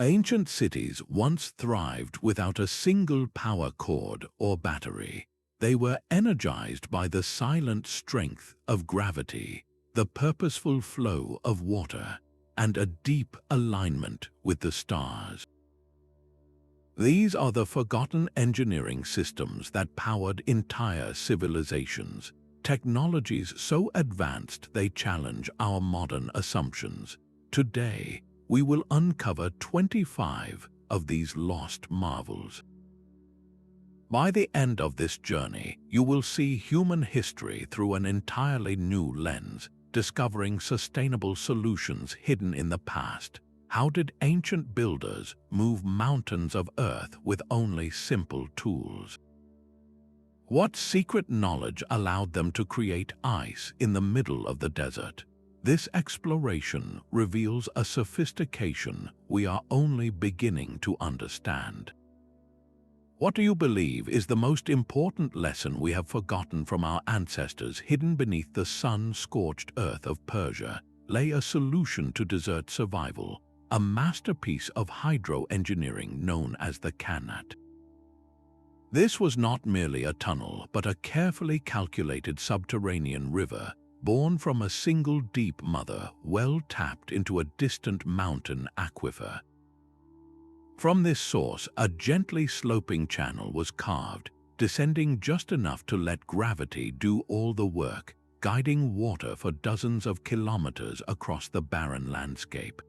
Ancient cities once thrived without a single power cord or battery. They were energized by the silent strength of gravity, the purposeful flow of water, and a deep alignment with the stars. These are the forgotten engineering systems that powered entire civilizations, technologies so advanced they challenge our modern assumptions. Today, we will uncover 25 of these lost marvels. By the end of this journey, you will see human history through an entirely new lens, discovering sustainable solutions hidden in the past. How did ancient builders move mountains of earth with only simple tools? What secret knowledge allowed them to create ice in the middle of the desert? This exploration reveals a sophistication we are only beginning to understand. What do you believe is the most important lesson we have forgotten from our ancestors hidden beneath the sun-scorched earth of Persia? Lay a solution to desert survival, a masterpiece of hydro-engineering known as the Qanat. This was not merely a tunnel, but a carefully calculated subterranean river, born from a single deep mother well tapped into a distant mountain aquifer. From this source, a gently sloping channel was carved, descending just enough to let gravity do all the work, guiding water for dozens of kilometers across the barren landscape.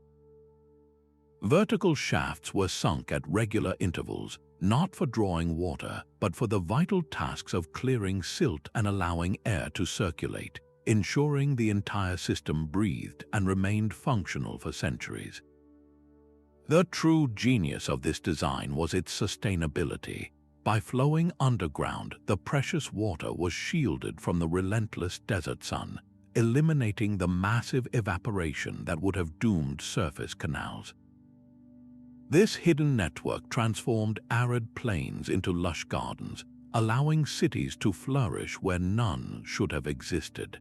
Vertical shafts were sunk at regular intervals, not for drawing water, but for the vital tasks of clearing silt and allowing air to circulate, ensuring the entire system breathed and remained functional for centuries. The true genius of this design was its sustainability. By flowing underground, the precious water was shielded from the relentless desert sun, eliminating the massive evaporation that would have doomed surface canals. This hidden network transformed arid plains into lush gardens, allowing cities to flourish where none should have existed.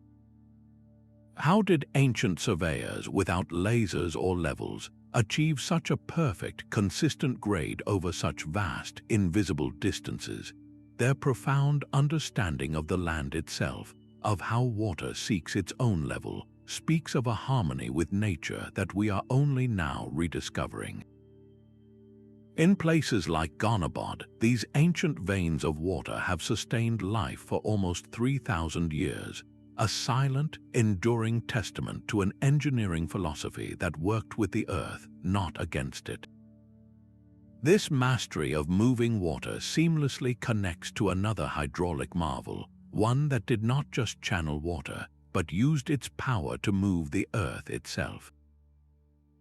How did ancient surveyors without lasers or levels achieve such a perfect, consistent grade over such vast, invisible distances? Their profound understanding of the land itself, of how water seeks its own level, speaks of a harmony with nature that we are only now rediscovering. In places like Garamantes, these ancient veins of water have sustained life for almost 3,000 years, a silent, enduring testament to an engineering philosophy that worked with the earth, not against it. This mastery of moving water seamlessly connects to another hydraulic marvel, one that did not just channel water, but used its power to move the earth itself.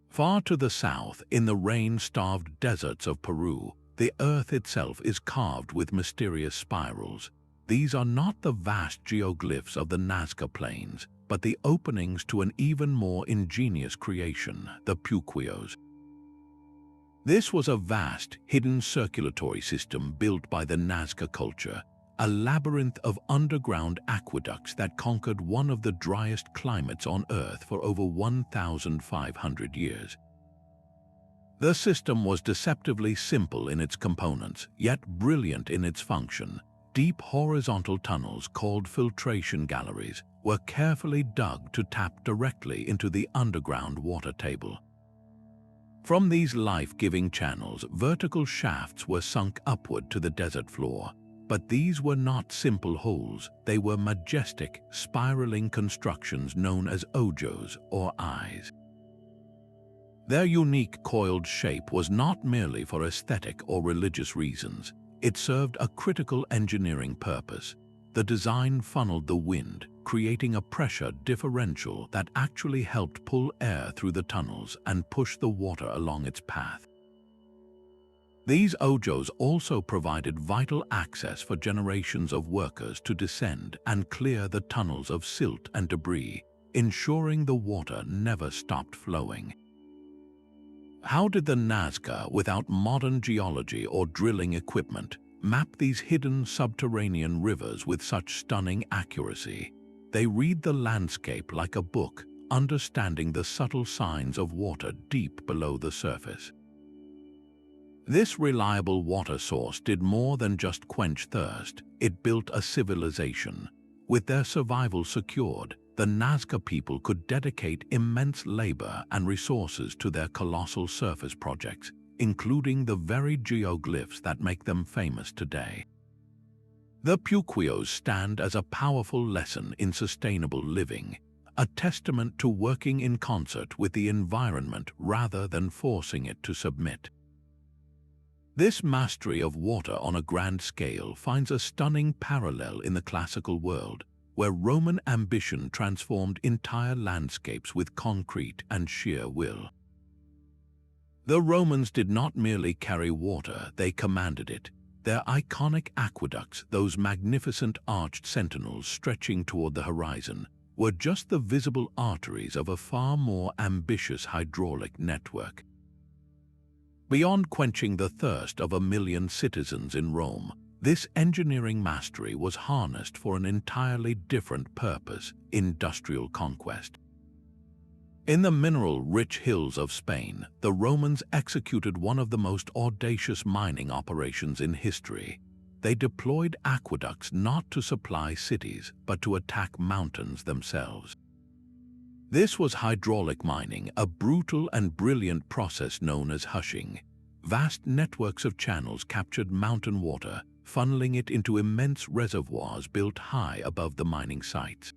Far to the south, in the rain-starved deserts of Peru, the earth itself is carved with mysterious spirals. These are not the vast geoglyphs of the Nazca plains, but the openings to an even more ingenious creation, the Puquios. This was a vast, hidden circulatory system built by the Nazca culture, a labyrinth of underground aqueducts that conquered one of the driest climates on Earth for over 1,500 years. The system was deceptively simple in its components, yet brilliant in its function. Deep horizontal tunnels called filtration galleries were carefully dug to tap directly into the underground water table. From these life-giving channels, vertical shafts were sunk upward to the desert floor. But these were not simple holes, they were majestic, spiraling constructions known as ojos or eyes. Their unique coiled shape was not merely for aesthetic or religious reasons. It served a critical engineering purpose. The design funneled the wind, creating a pressure differential that actually helped pull air through the tunnels and push the water along its path. These ojos also provided vital access for generations of workers to descend and clear the tunnels of silt and debris, ensuring the water never stopped flowing. How did the Nazca, without modern geology or drilling equipment, map these hidden subterranean rivers with such stunning accuracy? They read the landscape like a book, understanding the subtle signs of water deep below the surface. This reliable water source did more than just quench thirst, it built a civilization. With their survival secured, the Nazca people could dedicate immense labor and resources to their colossal surface projects, including the very geoglyphs that make them famous today. The Puquios stand as a powerful lesson in sustainable living, a testament to working in concert with the environment rather than forcing it to submit. This mastery of water on a grand scale finds a stunning parallel in the classical world, where Roman ambition transformed entire landscapes with concrete and sheer will. The Romans did not merely carry water, they commanded it. Their iconic aqueducts, those magnificent arched sentinels stretching toward the horizon, were just the visible arteries of a far more ambitious hydraulic network. Beyond quenching the thirst of 1 million citizens in Rome, this engineering mastery was harnessed for an entirely different purpose: industrial conquest. In the mineral-rich hills of Spain, the Romans executed one of the most audacious mining operations in history. They deployed aqueducts not to supply cities, but to attack mountains themselves. This was hydraulic mining, a brutal and brilliant process known as hushing. Vast networks of channels captured mountain water, funneling it into immense reservoirs built high above the mining sites.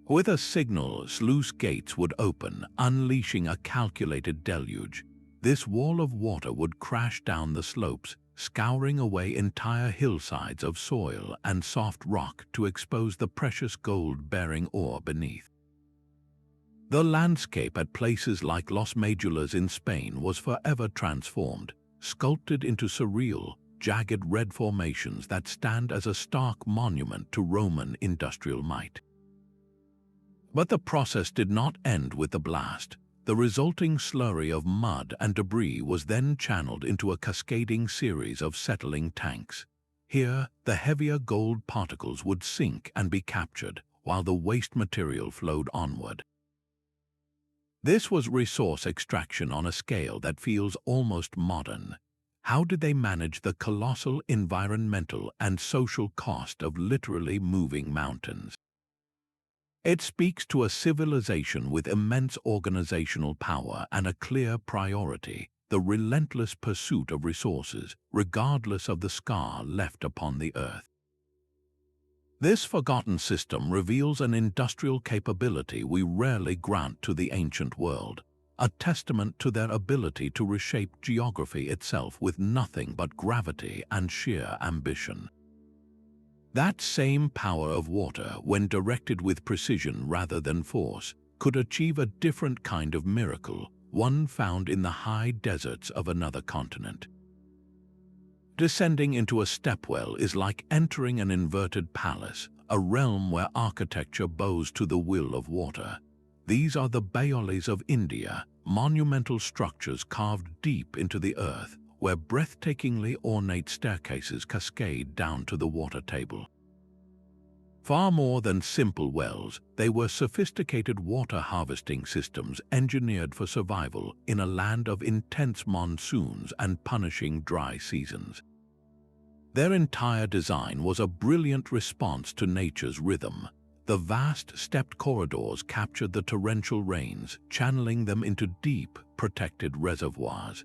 With a signal, sluice gates would open, unleashing a calculated deluge. This wall of water would crash down the slopes, scouring away entire hillsides of soil and soft rock to expose the precious gold-bearing ore beneath. The landscape at places like Los Medulas in Spain was forever transformed, sculpted into surreal, jagged red formations that stand as a stark monument to Roman industrial might. But the process did not end with the blast. The resulting slurry of mud and debris was then channeled into a cascading series of settling tanks. Here, the heavier gold particles would sink and be captured, while the waste material flowed onward. This was resource extraction on a scale that feels almost modern. How did they manage the colossal environmental and social cost of literally moving mountains? It speaks to a civilization with immense organizational power and a clear priority: the relentless pursuit of resources, regardless of the scar left upon the earth. This forgotten system reveals an industrial capability we rarely grant to the ancient world, a testament to their ability to reshape geography itself with nothing but gravity and sheer ambition. That same power of water, when directed with precision rather than force, could achieve a different kind of miracle, one found in the high deserts of another continent. Descending into a stepwell is like entering an inverted palace, a realm where architecture bows to the will of water. These are the Baolis of India, monumental structures carved deep into the earth, where breathtakingly ornate staircases cascade down to the water table. Far more than simple wells, they were sophisticated water harvesting systems engineered for survival in a land of intense monsoons and punishing dry seasons. Their entire design was a brilliant response to nature's rhythm. The vast stepped corridors captured the torrential rains, channeling them into deep, protected reservoirs.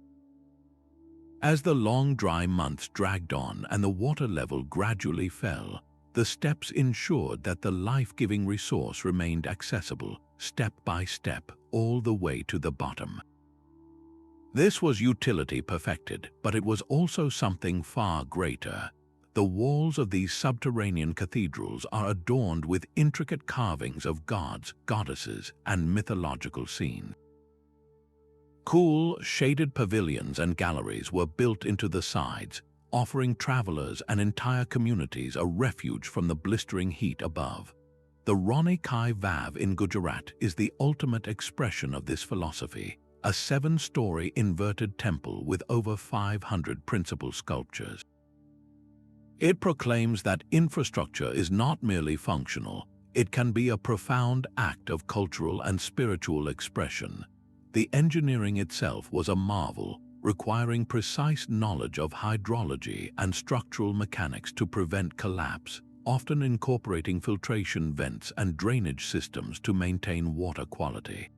As the long dry months dragged on and the water level gradually fell, the steps ensured that the life-giving resource remained accessible, step by step, all the way to the bottom. This was utility perfected, but it was also something far greater. The walls of these subterranean cathedrals are adorned with intricate carvings of gods, goddesses, and mythological scenes. Cool, shaded pavilions and galleries were built into the sides, offering travelers and entire communities a refuge from the blistering heat above. The Rani Kai Vav in Gujarat is the ultimate expression of this philosophy, a 7-story inverted temple with over 500 principal sculptures. It proclaims that infrastructure is not merely functional, it can be a profound act of cultural and spiritual expression. The engineering itself was a marvel, requiring precise knowledge of hydrology and structural mechanics to prevent collapse, often incorporating filtration vents and drainage systems to maintain water quality.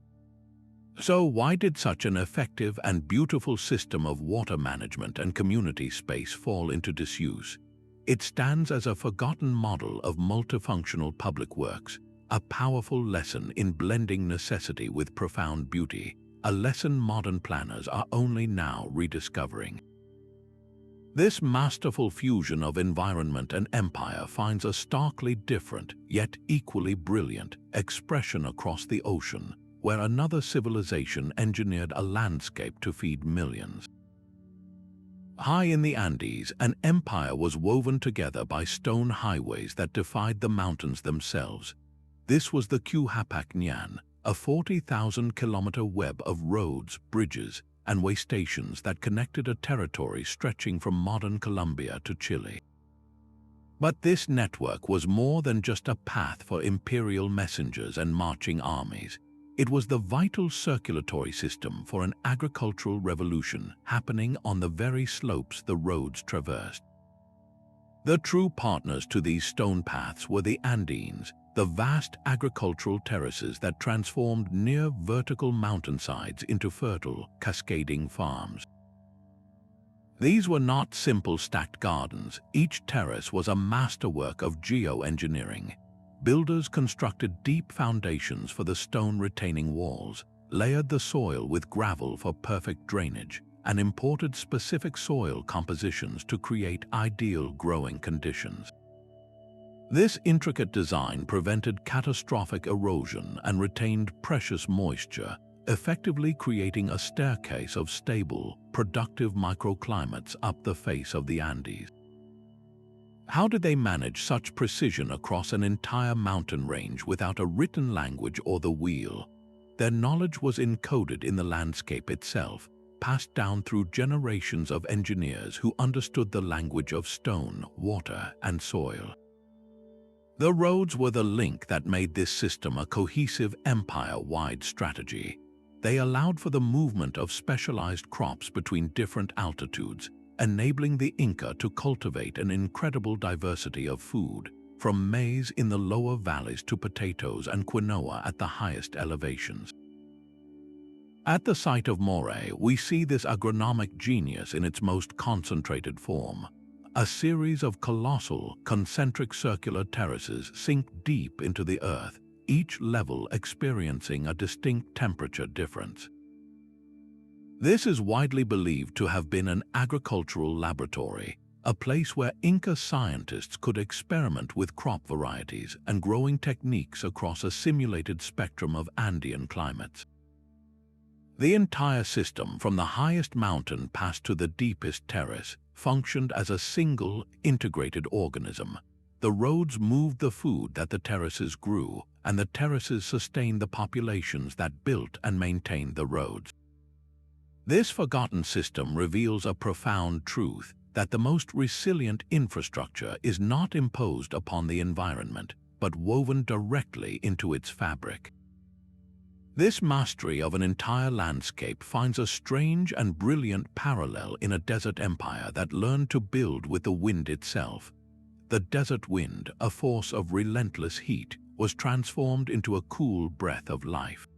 So why did such an effective and beautiful system of water management and community space fall into disuse? It stands as a forgotten model of multifunctional public works, a powerful lesson in blending necessity with profound beauty, a lesson modern planners are only now rediscovering. This masterful fusion of environment and empire finds a starkly different, yet equally brilliant, expression across the ocean, where another civilization engineered a landscape to feed millions. High in the Andes, an empire was woven together by stone highways that defied the mountains themselves. This was the Qanat, a 40,000-kilometer web of roads, bridges, and way stations that connected a territory stretching from modern Colombia to Chile. But this network was more than just a path for imperial messengers and marching armies. It was the vital circulatory system for an agricultural revolution happening on the very slopes the roads traversed. The true partners to these stone paths were the Andes, the vast agricultural terraces that transformed near vertical mountainsides into fertile, cascading farms. These were not simple stacked gardens. Each terrace was a masterwork of geoengineering. Builders constructed deep foundations for the stone retaining walls, layered the soil with gravel for perfect drainage, and imported specific soil compositions to create ideal growing conditions. This intricate design prevented catastrophic erosion and retained precious moisture, effectively creating a staircase of stable, productive microclimates up the face of the Andes. How did they manage such precision across an entire mountain range without a written language or the wheel? Their knowledge was encoded in the landscape itself, passed down through generations of engineers who understood the language of stone, water, and soil. The roads were the link that made this system a cohesive empire-wide strategy. They allowed for the movement of specialized crops between different altitudes, enabling the Inca to cultivate an incredible diversity of food, from maize in the lower valleys to potatoes and quinoa at the highest elevations. At the site of Moray, we see this agronomic genius in its most concentrated form. A series of colossal, concentric circular terraces sink deep into the earth, each level experiencing a distinct temperature difference. This is widely believed to have been an agricultural laboratory, a place where Inca scientists could experiment with crop varieties and growing techniques across a simulated spectrum of Andean climates. The entire system, from the highest mountain past to the deepest terrace, functioned as a single, integrated organism. The roads moved the food that the terraces grew, and the terraces sustained the populations that built and maintained the roads. This forgotten system reveals a profound truth, that the most resilient infrastructure is not imposed upon the environment, but woven directly into its fabric. This mastery of an entire landscape finds a strange and brilliant parallel in a desert empire that learned to build with the wind itself. The desert wind, a force of relentless heat, was transformed into a cool breath of life.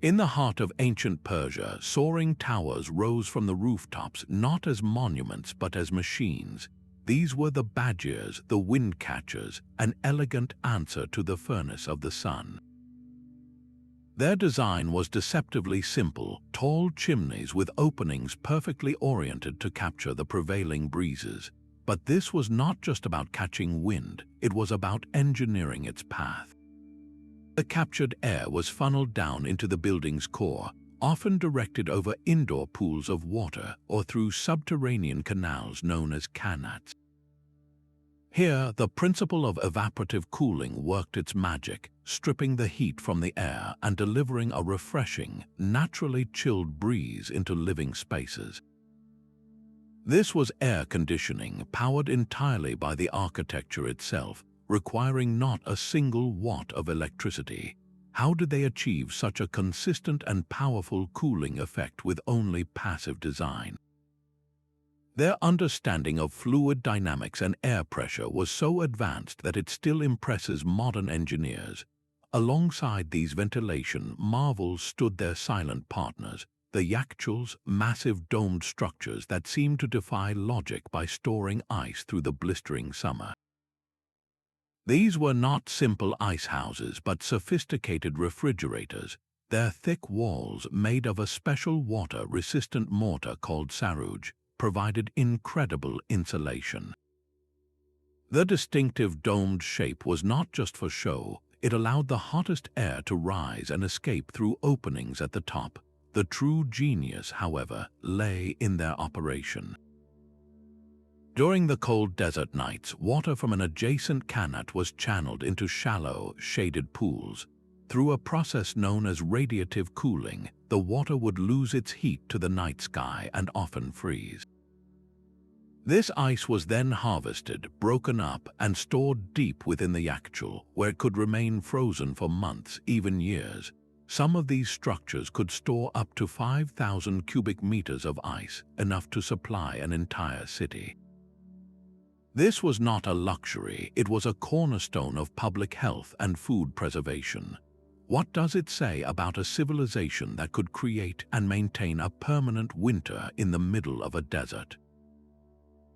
In the heart of ancient Persia, soaring towers rose from the rooftops not as monuments but as machines. These were the Badgers, the Windcatchers, an elegant answer to the furnace of the sun. Their design was deceptively simple, tall chimneys with openings perfectly oriented to capture the prevailing breezes. But this was not just about catching wind, it was about engineering its path. The captured air was funneled down into the building's core, often directed over indoor pools of water or through subterranean canals known as Qanats. Here, the principle of evaporative cooling worked its magic, stripping the heat from the air and delivering a refreshing, naturally chilled breeze into living spaces. This was air conditioning powered entirely by the architecture itself, requiring not a single watt of electricity. How did they achieve such a consistent and powerful cooling effect with only passive design? Their understanding of fluid dynamics and air pressure was so advanced that it still impresses modern engineers. Alongside these ventilation marvels stood their silent partners, the yachtals, massive domed structures that seemed to defy logic by storing ice through the blistering summer. These were not simple ice houses but sophisticated refrigerators. Their thick walls, made of a special water-resistant mortar called sarouge, provided incredible insulation. The distinctive domed shape was not just for show, it allowed the hottest air to rise and escape through openings at the top. The true genius, however, lay in their operation. During the cold desert nights, water from an adjacent Qanat was channeled into shallow, shaded pools. Through a process known as radiative cooling, the water would lose its heat to the night sky and often freeze. This ice was then harvested, broken up, and stored deep within the yachtal, where it could remain frozen for months, even years. Some of these structures could store up to 5,000 cubic meters of ice, enough to supply an entire city. This was not a luxury, it was a cornerstone of public health and food preservation. What does it say about a civilization that could create and maintain a permanent winter in the middle of a desert?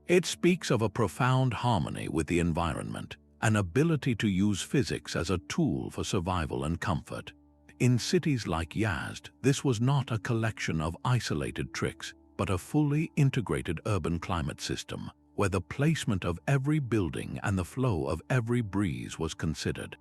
It speaks of a profound harmony with the environment, an ability to use physics as a tool for survival and comfort. In cities like Yazd, this was not a collection of isolated tricks, but a fully integrated urban climate system, where the placement of every building and the flow of every breeze was considered.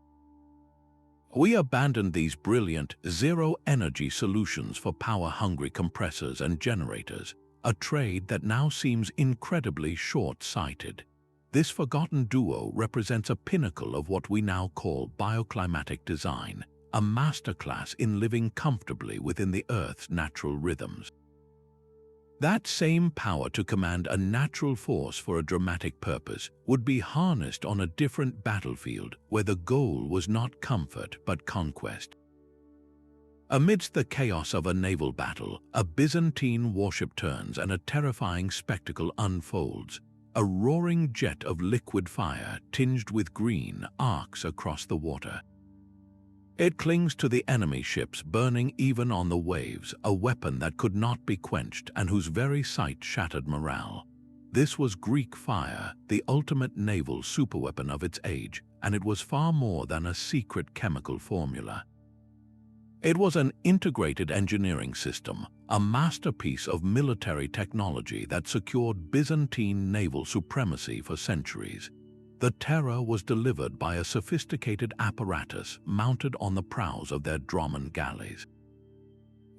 We abandoned these brilliant, zero-energy solutions for power-hungry compressors and generators, a trade that now seems incredibly short-sighted. This forgotten duo represents a pinnacle of what we now call bioclimatic design, a masterclass in living comfortably within the Earth's natural rhythms. That same power to command a natural force for a dramatic purpose would be harnessed on a different battlefield where the goal was not comfort but conquest. Amidst the chaos of a naval battle, a Byzantine warship turns and a terrifying spectacle unfolds. A roaring jet of liquid fire, tinged with green, arcs across the water. It clings to the enemy ships, burning even on the waves, a weapon that could not be quenched and whose very sight shattered morale. This was Greek fire, the ultimate naval superweapon of its age, and it was far more than a secret chemical formula. It was an integrated engineering system, a masterpiece of military technology that secured Byzantine naval supremacy for centuries. The terror was delivered by a sophisticated apparatus mounted on the prows of their Droman galleys.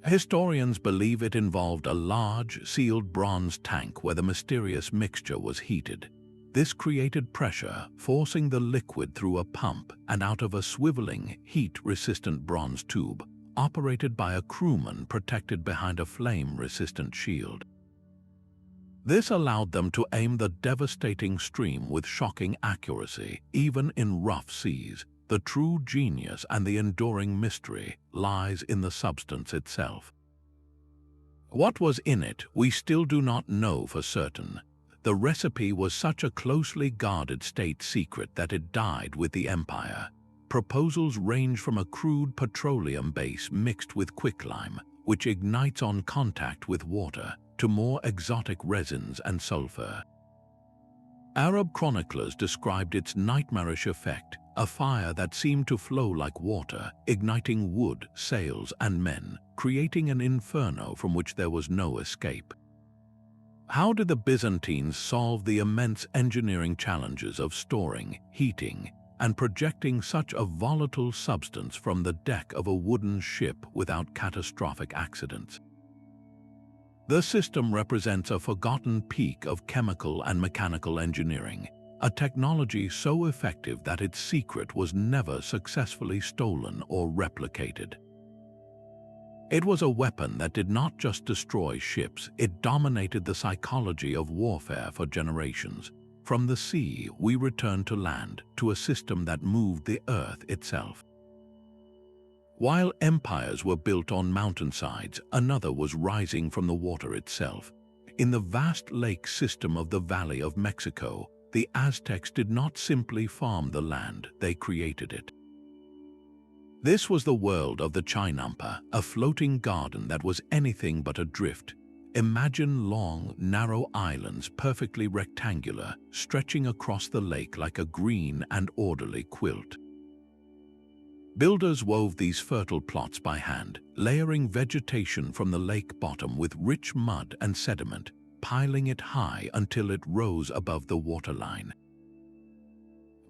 Historians believe it involved a large, sealed bronze tank where the mysterious mixture was heated. This created pressure, forcing the liquid through a pump and out of a swiveling, heat-resistant bronze tube, operated by a crewman protected behind a flame-resistant shield. This allowed them to aim the devastating stream with shocking accuracy, even in rough seas. The true genius and the enduring mystery lies in the substance itself. What was in it, we still do not know for certain. The recipe was such a closely guarded state secret that it died with the empire. Proposals range from a crude petroleum base mixed with quicklime, which ignites on contact with water, to more exotic resins and sulfur. Arab chroniclers described its nightmarish effect, a fire that seemed to flow like water, igniting wood, sails, and men, creating an inferno from which there was no escape. How did the Byzantines solve the immense engineering challenges of storing, heating, and projecting such a volatile substance from the deck of a wooden ship without catastrophic accidents? The system represents a forgotten peak of chemical and mechanical engineering, a technology so effective that its secret was never successfully stolen or replicated. It was a weapon that did not just destroy ships, it dominated the psychology of warfare for generations. From the sea, we return to land, to a system that moved the earth itself. While empires were built on mountainsides, another was rising from the water itself. In the vast lake system of the Valley of Mexico, the Aztecs did not simply farm the land, they created it. This was the world of the Chinampa, a floating garden that was anything but adrift. Imagine long, narrow islands, perfectly rectangular, stretching across the lake like a green and orderly quilt. Builders wove these fertile plots by hand, layering vegetation from the lake bottom with rich mud and sediment, piling it high until it rose above the waterline.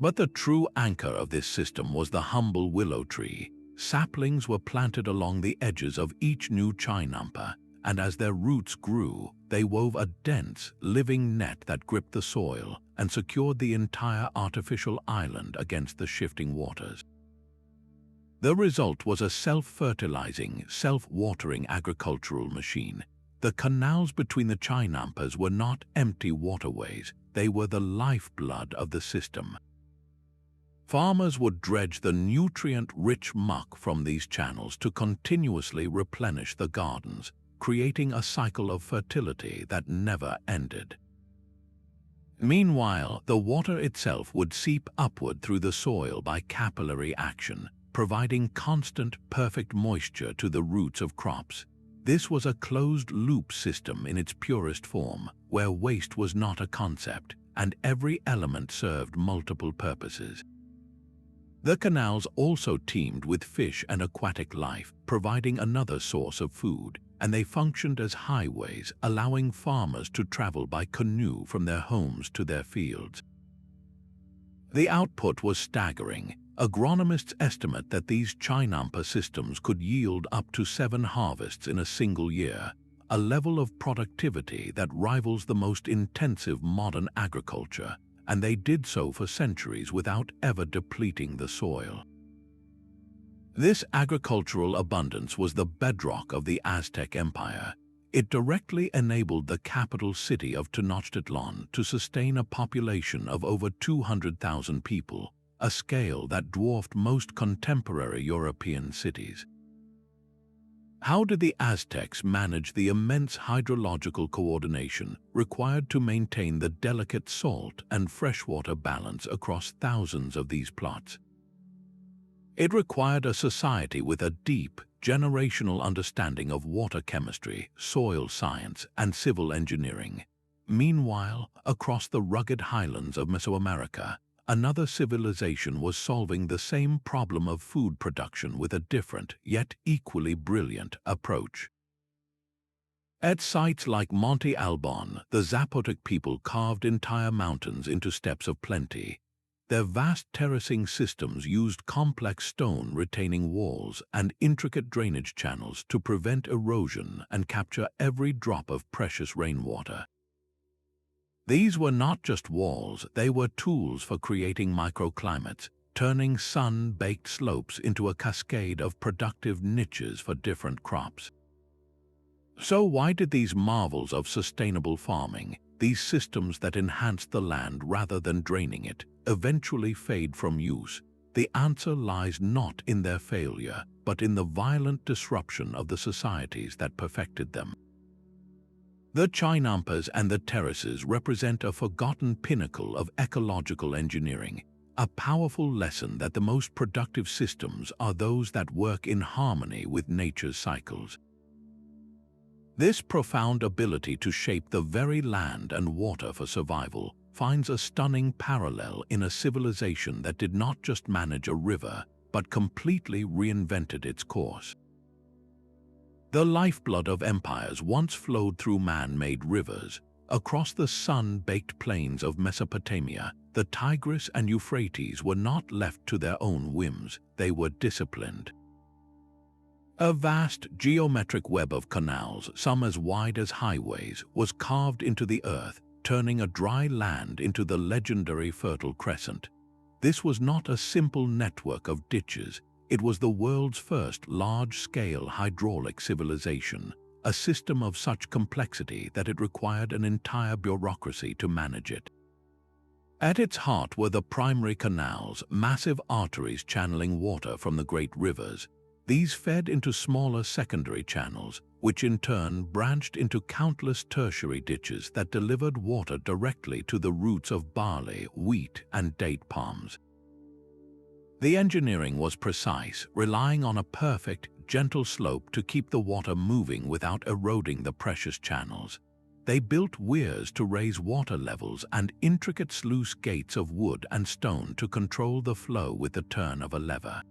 But the true anchor of this system was the humble willow tree. Saplings were planted along the edges of each new Chinampa, and as their roots grew, they wove a dense, living net that gripped the soil and secured the entire artificial island against the shifting waters. The result was a self-fertilizing, self-watering agricultural machine. The canals between the Chinampas were not empty waterways, they were the lifeblood of the system. Farmers would dredge the nutrient-rich muck from these channels to continuously replenish the gardens, creating a cycle of fertility that never ended. Meanwhile, the water itself would seep upward through the soil by capillary action, providing constant, perfect moisture to the roots of crops. This was a closed-loop system in its purest form, where waste was not a concept, and every element served multiple purposes. The canals also teemed with fish and aquatic life, providing another source of food, and they functioned as highways, allowing farmers to travel by canoe from their homes to their fields. The output was staggering. Agronomists estimate that these Chinampa systems could yield up to 7 harvests in a single year, a level of productivity that rivals the most intensive modern agriculture, and they did so for centuries without ever depleting the soil. This agricultural abundance was the bedrock of the Aztec Empire. It directly enabled the capital city of Tenochtitlan to sustain a population of over 200,000 people, a scale that dwarfed most contemporary European cities. How did the Aztecs manage the immense hydrological coordination required to maintain the delicate salt and freshwater balance across thousands of these plots? It required a society with a deep, generational understanding of water chemistry, soil science, and civil engineering. Meanwhile, across the rugged highlands of Mesoamerica, another civilization was solving the same problem of food production with a different, yet equally brilliant, approach. At sites like Monte Albon, the Zapotec people carved entire mountains into steps of plenty. Their vast terracing systems used complex stone retaining walls and intricate drainage channels to prevent erosion and capture every drop of precious rainwater. These were not just walls, they were tools for creating microclimates, turning sun-baked slopes into a cascade of productive niches for different crops. So why did these marvels of sustainable farming, these systems that enhanced the land rather than draining it, eventually fade from use? The answer lies not in their failure, but in the violent disruption of the societies that perfected them. The Chinampas and the Terraces represent a forgotten pinnacle of ecological engineering, a powerful lesson that the most productive systems are those that work in harmony with nature's cycles. This profound ability to shape the very land and water for survival finds a stunning parallel in a civilization that did not just manage a river, but completely reinvented its course. The lifeblood of empires once flowed through man-made rivers. Across the sun-baked plains of Mesopotamia, the Tigris and Euphrates were not left to their own whims, they were disciplined. A vast geometric web of canals, some as wide as highways, was carved into the earth, turning a dry land into the legendary Fertile Crescent. This was not a simple network of ditches. It was the world's first large-scale hydraulic civilization, a system of such complexity that it required an entire bureaucracy to manage it. At its heart were the primary canals, massive arteries channeling water from the great rivers. These fed into smaller secondary channels, which in turn branched into countless tertiary ditches that delivered water directly to the roots of barley, wheat, and date palms. The engineering was precise, relying on a perfect, gentle slope to keep the water moving without eroding the precious channels. They built weirs to raise water levels and intricate sluice gates of wood and stone to control the flow with the turn of a lever.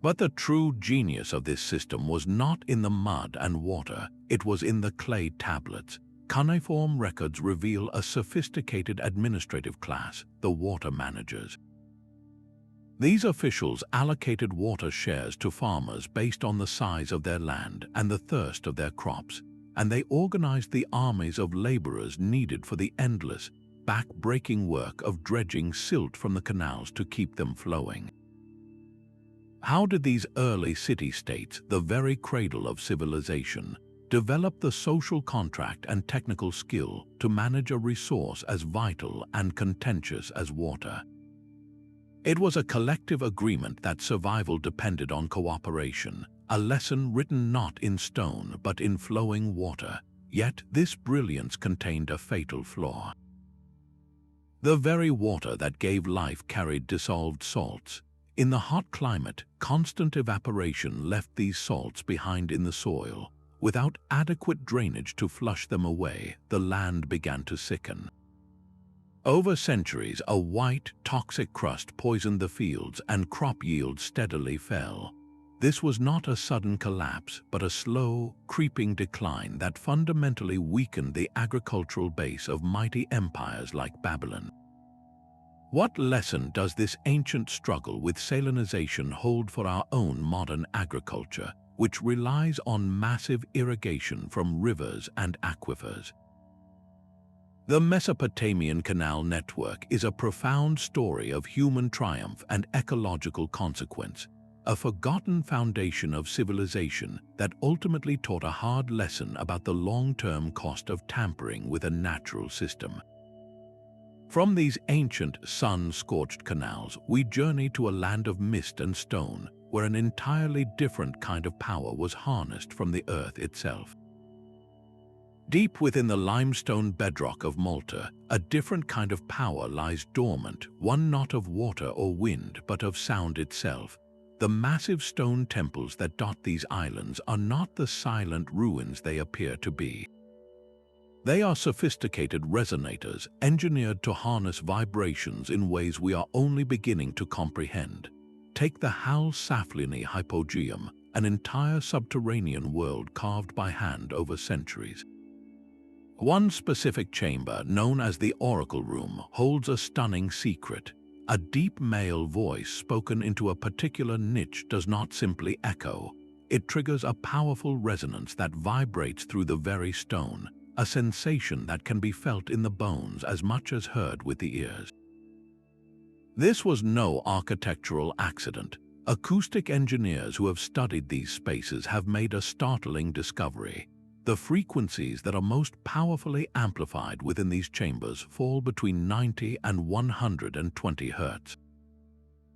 But the true genius of this system was not in the mud and water, it was in the clay tablets. Cuneiform records reveal a sophisticated administrative class, the water managers. These officials allocated water shares to farmers based on the size of their land and the thirst of their crops, and they organized the armies of laborers needed for the endless, back-breaking work of dredging silt from the canals to keep them flowing. How did these early city-states, the very cradle of civilization, develop the social contract and technical skill to manage a resource as vital and contentious as water? It was a collective agreement that survival depended on cooperation, a lesson written not in stone but in flowing water, yet this brilliance contained a fatal flaw. The very water that gave life carried dissolved salts. In the hot climate, constant evaporation left these salts behind in the soil. Without adequate drainage to flush them away, the land began to sicken. Over centuries, a white, toxic crust poisoned the fields and crop yields steadily fell. This was not a sudden collapse, but a slow, creeping decline that fundamentally weakened the agricultural base of mighty empires like Babylon. What lesson does this ancient struggle with salinization hold for our own modern agriculture, which relies on massive irrigation from rivers and aquifers? The Mesopotamian Canal network is a profound story of human triumph and ecological consequence, a forgotten foundation of civilization that ultimately taught a hard lesson about the long-term cost of tampering with a natural system. From these ancient, sun-scorched canals, we journey to a land of mist and stone, where an entirely different kind of power was harnessed from the earth itself. Deep within the limestone bedrock of Malta, a different kind of power lies dormant, one not of water or wind, but of sound itself. The massive stone temples that dot these islands are not the silent ruins they appear to be. They are sophisticated resonators engineered to harness vibrations in ways we are only beginning to comprehend. Take the Hal Saflieni hypogeum, an entire subterranean world carved by hand over centuries. One specific chamber, known as the Oracle Room, holds a stunning secret. A deep male voice spoken into a particular niche does not simply echo. It triggers a powerful resonance that vibrates through the very stone, a sensation that can be felt in the bones as much as heard with the ears. This was no architectural accident. Acoustic engineers who have studied these spaces have made a startling discovery. The frequencies that are most powerfully amplified within these chambers fall between 90 and 120 Hz.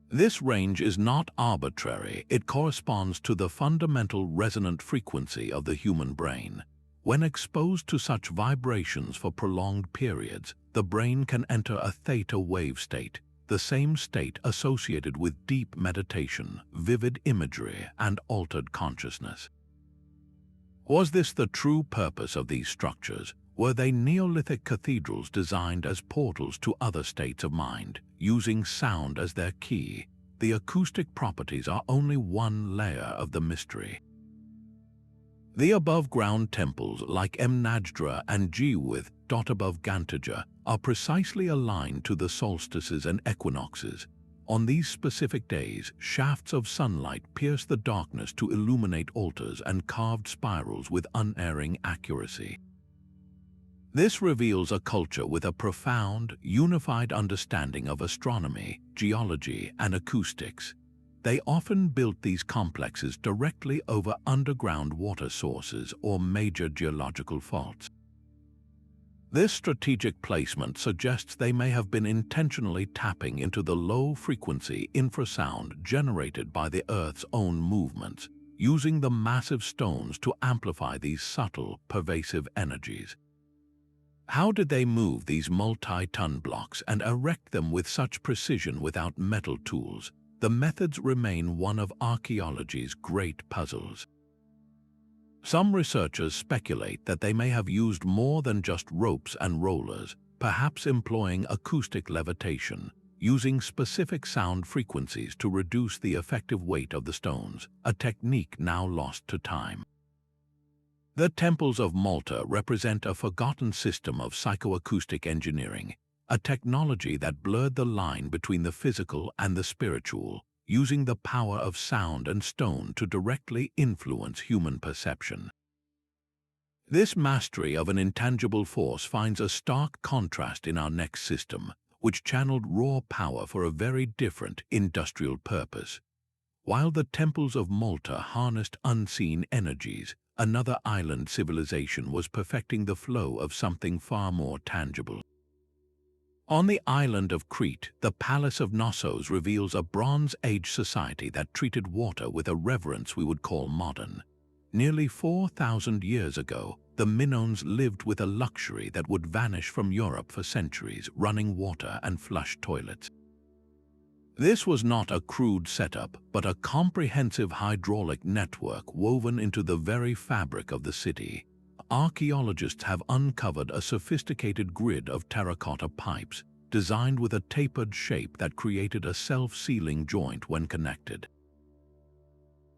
This range is not arbitrary, it corresponds to the fundamental resonant frequency of the human brain. When exposed to such vibrations for prolonged periods, the brain can enter a theta wave state, the same state associated with deep meditation, vivid imagery, and altered consciousness. Was this the true purpose of these structures? Were they Neolithic cathedrals designed as portals to other states of mind, using sound as their key? The acoustic properties are only one layer of the mystery. The above-ground temples like Mnajdra and Jiwith, dot above Gantaja, are precisely aligned to the solstices and equinoxes. On these specific days, shafts of sunlight pierce the darkness to illuminate altars and carved spirals with unerring accuracy. This reveals a culture with a profound, unified understanding of astronomy, geology, and acoustics. They often built these complexes directly over underground water sources or major geological faults. This strategic placement suggests they may have been intentionally tapping into the low-frequency infrasound generated by the Earth's own movements, using the massive stones to amplify these subtle, pervasive energies. How did they move these multi-ton blocks and erect them with such precision without metal tools? The methods remain one of archaeology's great puzzles. Some researchers speculate that they may have used more than just ropes and rollers, perhaps employing acoustic levitation, using specific sound frequencies to reduce the effective weight of the stones, a technique now lost to time. The temples of Malta represent a forgotten system of psychoacoustic engineering, a technology that blurred the line between the physical and the spiritual, using the power of sound and stone to directly influence human perception. This mastery of an intangible force finds a stark contrast in our next system, which channeled raw power for a very different industrial purpose. While the temples of Malta harnessed unseen energies, another island civilization was perfecting the flow of something far more tangible. On the island of Crete, the Palace of Knossos reveals a Bronze Age society that treated water with a reverence we would call modern. Nearly 4,000 years ago, the Minoans lived with a luxury that would vanish from Europe for centuries, running water and flush toilets. This was not a crude setup, but a comprehensive hydraulic network woven into the very fabric of the city. Archaeologists have uncovered a sophisticated grid of terracotta pipes, designed with a tapered shape that created a self-sealing joint when connected.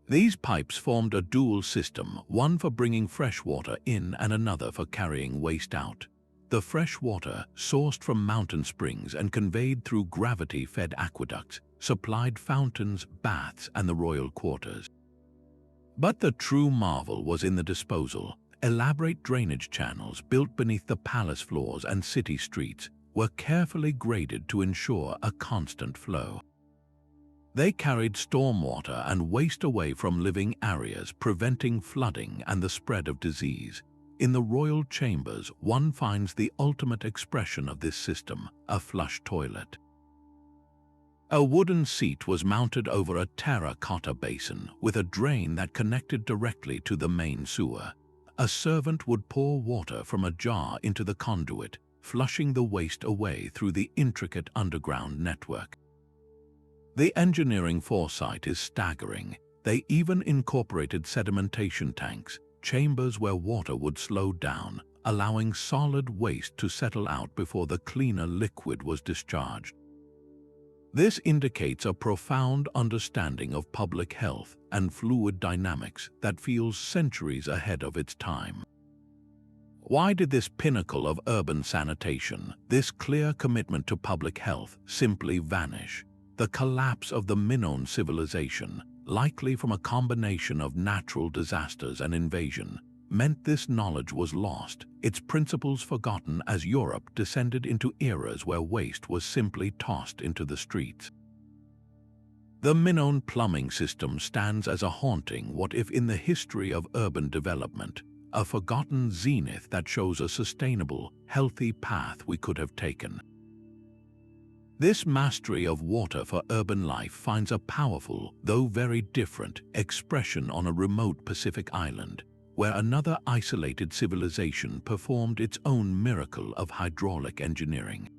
These pipes formed a dual system, one for bringing fresh water in and another for carrying waste out. The fresh water, sourced from mountain springs and conveyed through gravity-fed aqueducts, supplied fountains, baths, and the royal quarters. But the true marvel was in the disposal. Elaborate drainage channels built beneath the palace floors and city streets were carefully graded to ensure a constant flow. They carried stormwater and waste away from living areas, preventing flooding and the spread of disease. In the royal chambers, one finds the ultimate expression of this system, a flush toilet. A wooden seat was mounted over a terracotta basin with a drain that connected directly to the main sewer. A servant would pour water from a jar into the conduit, flushing the waste away through the intricate underground network. The engineering foresight is staggering. They even incorporated sedimentation tanks, chambers where water would slow down, allowing solid waste to settle out before the cleaner liquid was discharged. This indicates a profound understanding of public health and fluid dynamics that feels centuries ahead of its time. Why did this pinnacle of urban sanitation, this clear commitment to public health, simply vanish? The collapse of the Minoan civilization, likely from a combination of natural disasters and invasion, meant this knowledge was lost, its principles forgotten as Europe descended into eras where waste was simply tossed into the streets. The Minoan plumbing system stands as a haunting what-if in the history of urban development, a forgotten zenith that shows a sustainable, healthy path we could have taken. This mastery of water for urban life finds a powerful, though very different, expression on a remote Pacific island, where another isolated civilization performed its own miracle of hydraulic engineering.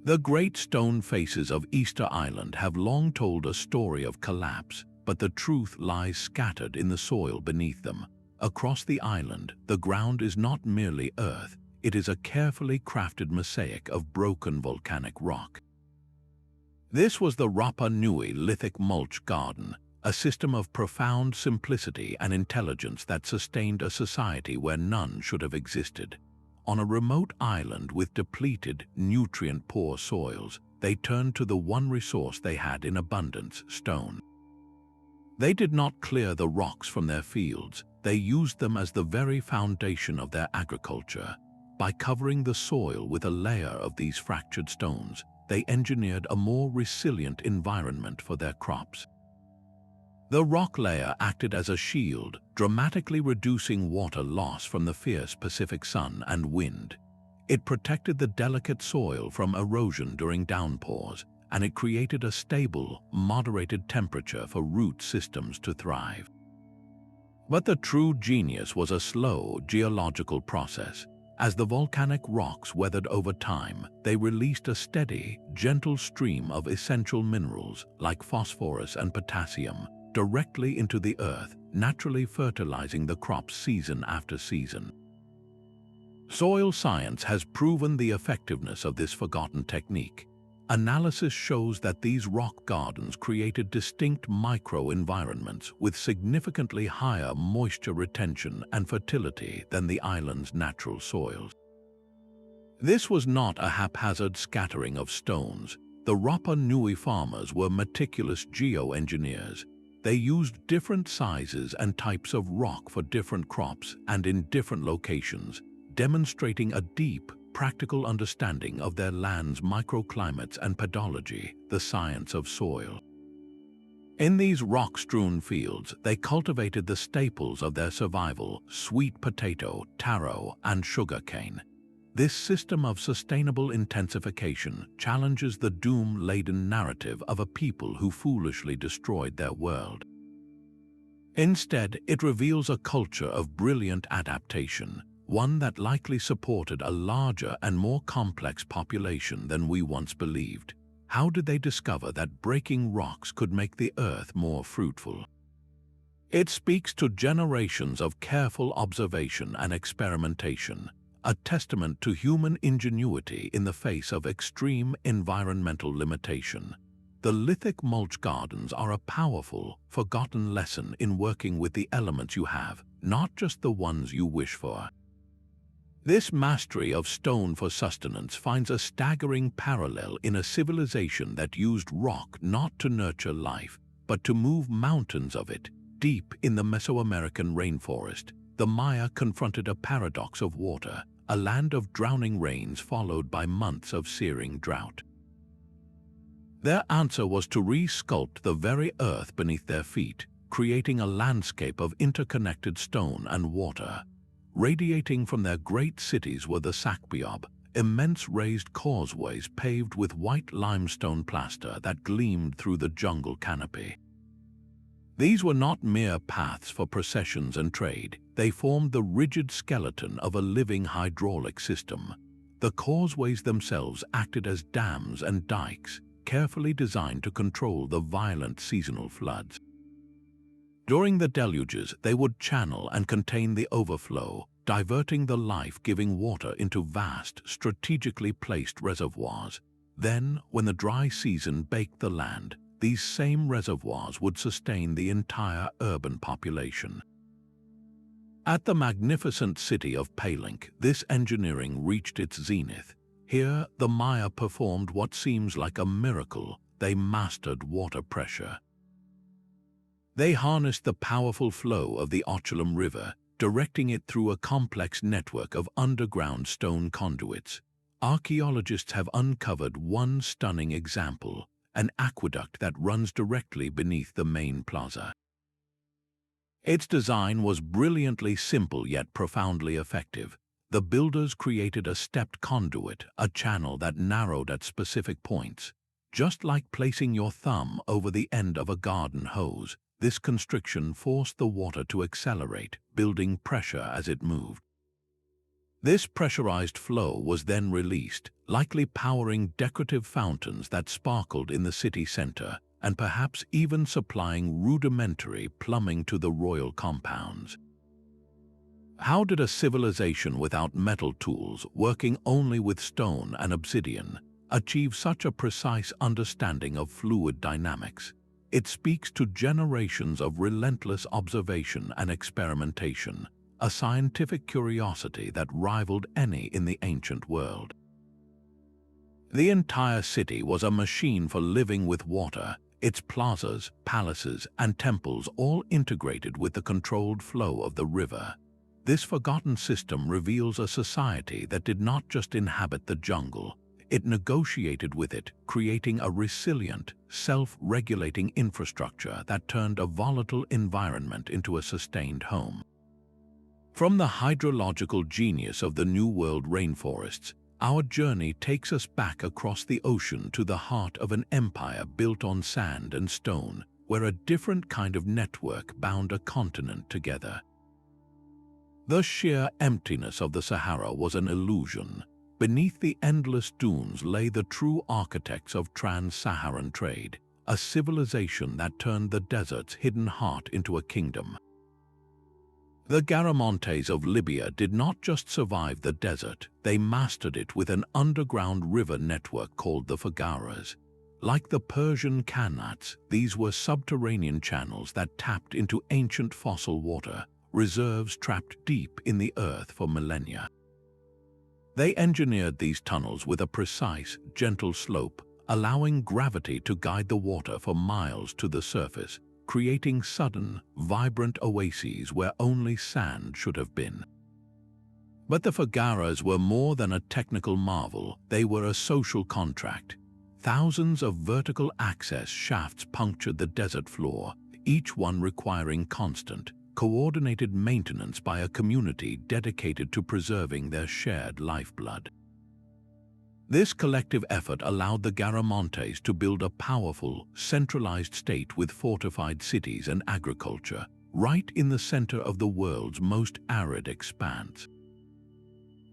The great stone faces of Easter Island have long told a story of collapse, but the truth lies scattered in the soil beneath them. Across the island, the ground is not merely earth, it is a carefully crafted mosaic of broken volcanic rock. This was the Rapa Nui Lithic Mulch Garden, a system of profound simplicity and intelligence that sustained a society where none should have existed. On a remote island with depleted, nutrient-poor soils, they turned to the one resource they had in abundance, stone. They did not clear the rocks from their fields, they used them as the very foundation of their agriculture. By covering the soil with a layer of these fractured stones, they engineered a more resilient environment for their crops. The rock layer acted as a shield, dramatically reducing water loss from the fierce Pacific sun and wind. It protected the delicate soil from erosion during downpours, and it created a stable, moderated temperature for root systems to thrive. But the true genius was a slow geological process. As the volcanic rocks weathered over time, they released a steady, gentle stream of essential minerals like phosphorus and potassium directly into the earth, naturally fertilizing the crops season after season. Soil science has proven the effectiveness of this forgotten technique. Analysis shows that these rock gardens created distinct micro-environments with significantly higher moisture retention and fertility than the island's natural soils. This was not a haphazard scattering of stones. The Rapa Nui farmers were meticulous geoengineers. They used different sizes and types of rock for different crops and in different locations, demonstrating a deep, practical understanding of their land's microclimates and pedology, the science of soil. In these rock-strewn fields, they cultivated the staples of their survival: sweet potato, taro, and sugarcane. This system of sustainable intensification challenges the doom-laden narrative of a people who foolishly destroyed their world. Instead, it reveals a culture of brilliant adaptation, one that likely supported a larger and more complex population than we once believed. How did they discover that breaking rocks could make the earth more fruitful? It speaks to generations of careful observation and experimentation, a testament to human ingenuity in the face of extreme environmental limitation. The Lithic mulch gardens are a powerful, forgotten lesson in working with the elements you have, not just the ones you wish for. This mastery of stone for sustenance finds a staggering parallel in a civilization that used rock not to nurture life, but to move mountains of it. Deep in the Mesoamerican rainforest, the Maya confronted a paradox of water, a land of drowning rains followed by months of searing drought. Their answer was to re-sculpt the very earth beneath their feet, creating a landscape of interconnected stone and water. Radiating from their great cities were the Sakpiob, immense raised causeways paved with white limestone plaster that gleamed through the jungle canopy. These were not mere paths for processions and trade. They formed the rigid skeleton of a living hydraulic system. The causeways themselves acted as dams and dikes, carefully designed to control the violent seasonal floods. During the deluges, they would channel and contain the overflow, diverting the life-giving water into vast, strategically placed reservoirs. Then, when the dry season baked the land, these same reservoirs would sustain the entire urban population. At the magnificent city of Palenque, this engineering reached its zenith. Here, the Maya performed what seems like a miracle. They mastered water pressure. They harnessed the powerful flow of the Ochulam River, directing it through a complex network of underground stone conduits. Archaeologists have uncovered one stunning example: an aqueduct that runs directly beneath the main plaza. Its design was brilliantly simple yet profoundly effective. The builders created a stepped conduit, a channel that narrowed at specific points. Just like placing your thumb over the end of a garden hose, this constriction forced the water to accelerate, building pressure as it moved. This pressurized flow was then released, likely powering decorative fountains that sparkled in the city center, and perhaps even supplying rudimentary plumbing to the royal compounds. How did a civilization without metal tools, working only with stone and obsidian, achieve such a precise understanding of fluid dynamics? It speaks to generations of relentless observation and experimentation, a scientific curiosity that rivaled any in the ancient world. The entire city was a machine for living with water, its plazas, palaces, and temples all integrated with the controlled flow of the river. This forgotten system reveals a society that did not just inhabit the jungle. It negotiated with it, creating a resilient, self-regulating infrastructure that turned a volatile environment into a sustained home. From the hydrological genius of the New World rainforests, our journey takes us back across the ocean to the heart of an empire built on sand and stone, where a different kind of network bound a continent together. The sheer emptiness of the Sahara was an illusion. Beneath the endless dunes lay the true architects of trans-Saharan trade, a civilization that turned the desert's hidden heart into a kingdom. The Garamantes of Libya did not just survive the desert, they mastered it with an underground river network called the Foggaras. Like the Persian Qanats, these were subterranean channels that tapped into ancient fossil water, reserves trapped deep in the earth for millennia. They engineered these tunnels with a precise, gentle slope, allowing gravity to guide the water for miles to the surface, creating sudden, vibrant oases where only sand should have been. But the Foggaras were more than a technical marvel, they were a social contract. Thousands of vertical access shafts punctured the desert floor, each one requiring constant, coordinated maintenance by a community dedicated to preserving their shared lifeblood. This collective effort allowed the Garamantes to build a powerful, centralized state with fortified cities and agriculture, right in the center of the world's most arid expanse.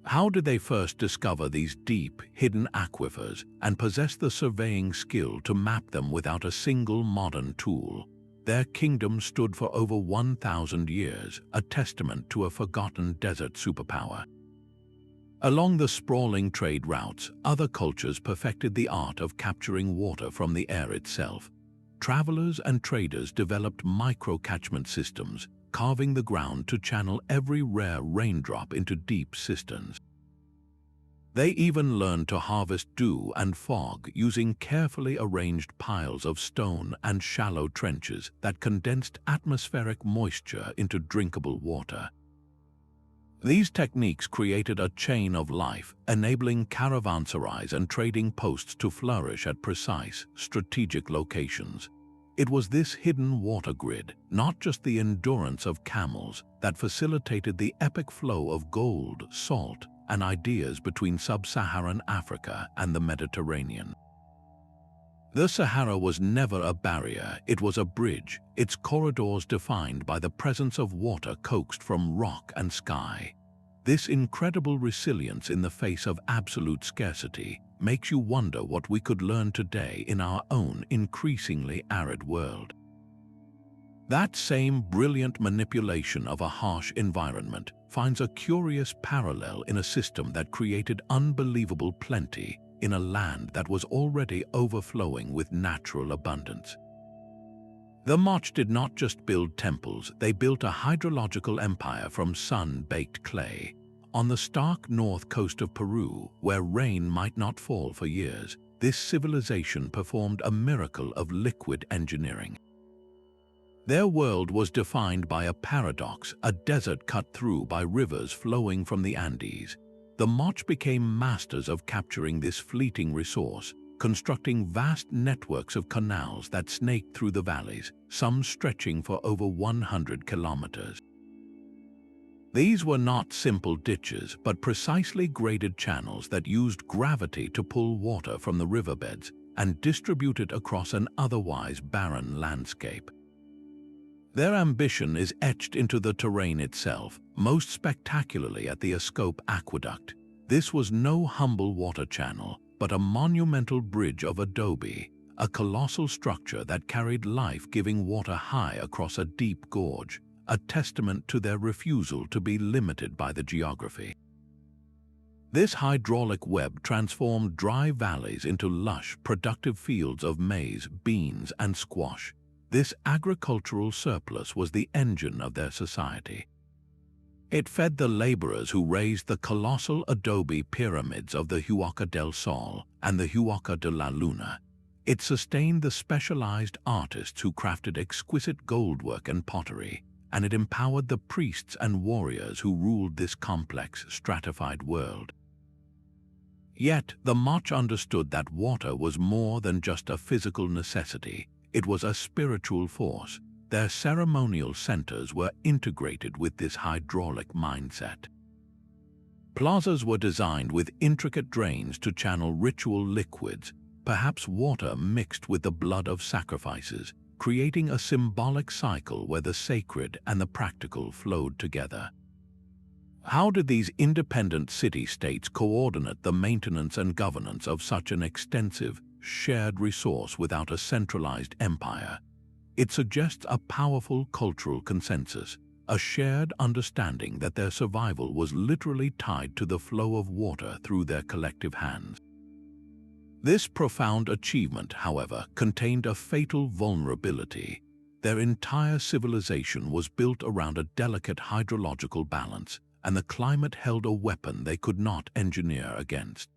How did they first discover these deep, hidden aquifers and possess the surveying skill to map them without a single modern tool? Their kingdom stood for over 1,000 years, a testament to a forgotten desert superpower. Along the sprawling trade routes, other cultures perfected the art of capturing water from the air itself. Travelers and traders developed micro-catchment systems, carving the ground to channel every rare raindrop into deep cisterns. They even learned to harvest dew and fog using carefully arranged piles of stone and shallow trenches that condensed atmospheric moisture into drinkable water. These techniques created a chain of life, enabling caravanserais and trading posts to flourish at precise, strategic locations. It was this hidden water grid, not just the endurance of camels, that facilitated the epic flow of gold, salt, and ideas between sub-Saharan Africa and the Mediterranean. The Sahara was never a barrier, it was a bridge, its corridors defined by the presence of water coaxed from rock and sky. This incredible resilience in the face of absolute scarcity makes you wonder what we could learn today in our own increasingly arid world. That same brilliant manipulation of a harsh environment finds a curious parallel in a system that created unbelievable plenty in a land that was already overflowing with natural abundance. The Mulch did not just build temples, they built a hydrological empire from sun-baked clay. On the stark north coast of Peru, where rain might not fall for years, this civilization performed a miracle of liquid engineering. Their world was defined by a paradox, a desert cut through by rivers flowing from the Andes. The Mulch became masters of capturing this fleeting resource, constructing vast networks of canals that snaked through the valleys, some stretching for over 100 kilometers. These were not simple ditches, but precisely graded channels that used gravity to pull water from the riverbeds and distribute it across an otherwise barren landscape. Their ambition is etched into the terrain itself, most spectacularly at the Aqueduct. This was no humble water channel, but a monumental bridge of adobe, a colossal structure that carried life-giving water high across a deep gorge, a testament to their refusal to be limited by the geography. This hydraulic web transformed dry valleys into lush, productive fields of maize, beans, and squash. This agricultural surplus was the engine of their society. It fed the laborers who raised the colossal adobe pyramids of the Huaca del Sol and the Huaca de la Luna. It sustained the specialized artists who crafted exquisite goldwork and pottery, and it empowered the priests and warriors who ruled this complex, stratified world. Yet, the Mulch understood that water was more than just a physical necessity. It was a spiritual force. their ceremonial centers were integrated with this hydraulic mindset. Plazas were designed with intricate drains to channel ritual liquids, perhaps water mixed with the blood of sacrifices, creating a symbolic cycle where the sacred and the practical flowed together. How did these independent city-states coordinate the maintenance and governance of such an extensive, shared resource without a centralized empire? It suggests a powerful cultural consensus, a shared understanding that their survival was literally tied to the flow of water through their collective hands. This profound achievement, however, contained a fatal vulnerability. Their entire civilization was built around a delicate hydrological balance, and the climate held a weapon they could not engineer against.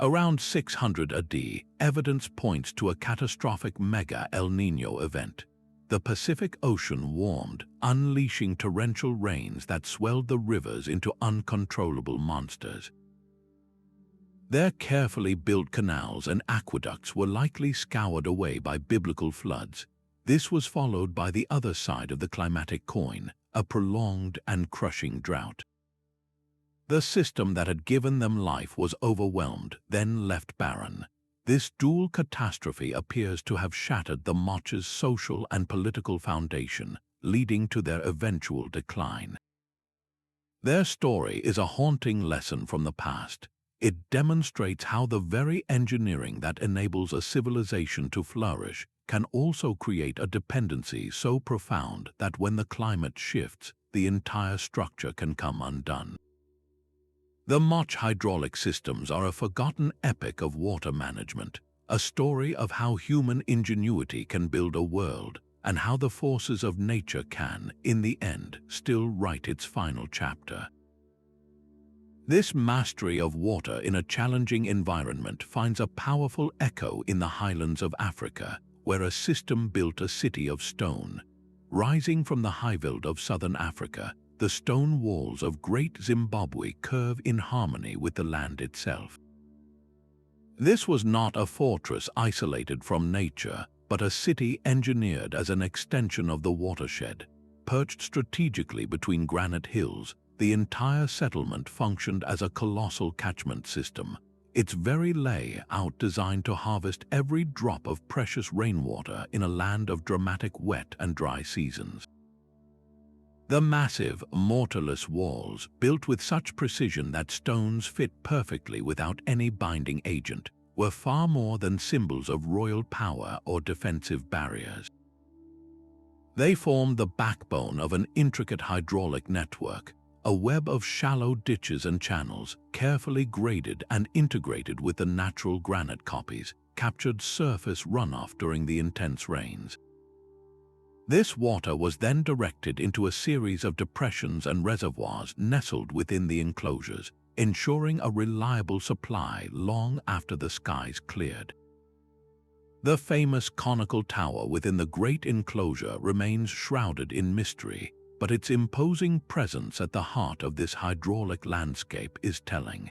Around 600 AD, evidence points to a catastrophic mega El Niño event. The Pacific Ocean warmed, unleashing torrential rains that swelled the rivers into uncontrollable monsters. Their carefully built canals and aqueducts were likely scoured away by biblical floods. This was followed by the other side of the climatic coin, a prolonged and crushing drought. The system that had given them life was overwhelmed, then left barren. This dual catastrophe appears to have shattered the Mulch's social and political foundation, leading to their eventual decline. Their story is a haunting lesson from the past. It demonstrates how the very engineering that enables a civilization to flourish can also create a dependency so profound that when the climate shifts, the entire structure can come undone. The Mulch hydraulic systems are a forgotten epic of water management, a story of how human ingenuity can build a world, and how the forces of nature can, in the end, still write its final chapter. This mastery of water in a challenging environment finds a powerful echo in the highlands of Africa, where a system built a city of stone. Rising from the highveld of southern Africa, the stone walls of Great Zimbabwe curve in harmony with the land itself. This was not a fortress isolated from nature, but a city engineered as an extension of the watershed. Perched strategically between granite hills, the entire settlement functioned as a colossal catchment system, its very layout designed to harvest every drop of precious rainwater in a land of dramatic wet and dry seasons. The massive, mortarless walls, built with such precision that stones fit perfectly without any binding agent, were far more than symbols of royal power or defensive barriers. They formed the backbone of an intricate hydraulic network, a web of shallow ditches and channels, carefully graded and integrated with the natural granite copies, captured surface runoff during the intense rains. This water was then directed into a series of depressions and reservoirs nestled within the enclosures, ensuring a reliable supply long after the skies cleared. The famous conical tower within the great enclosure remains shrouded in mystery, but its imposing presence at the heart of this hydraulic landscape is telling.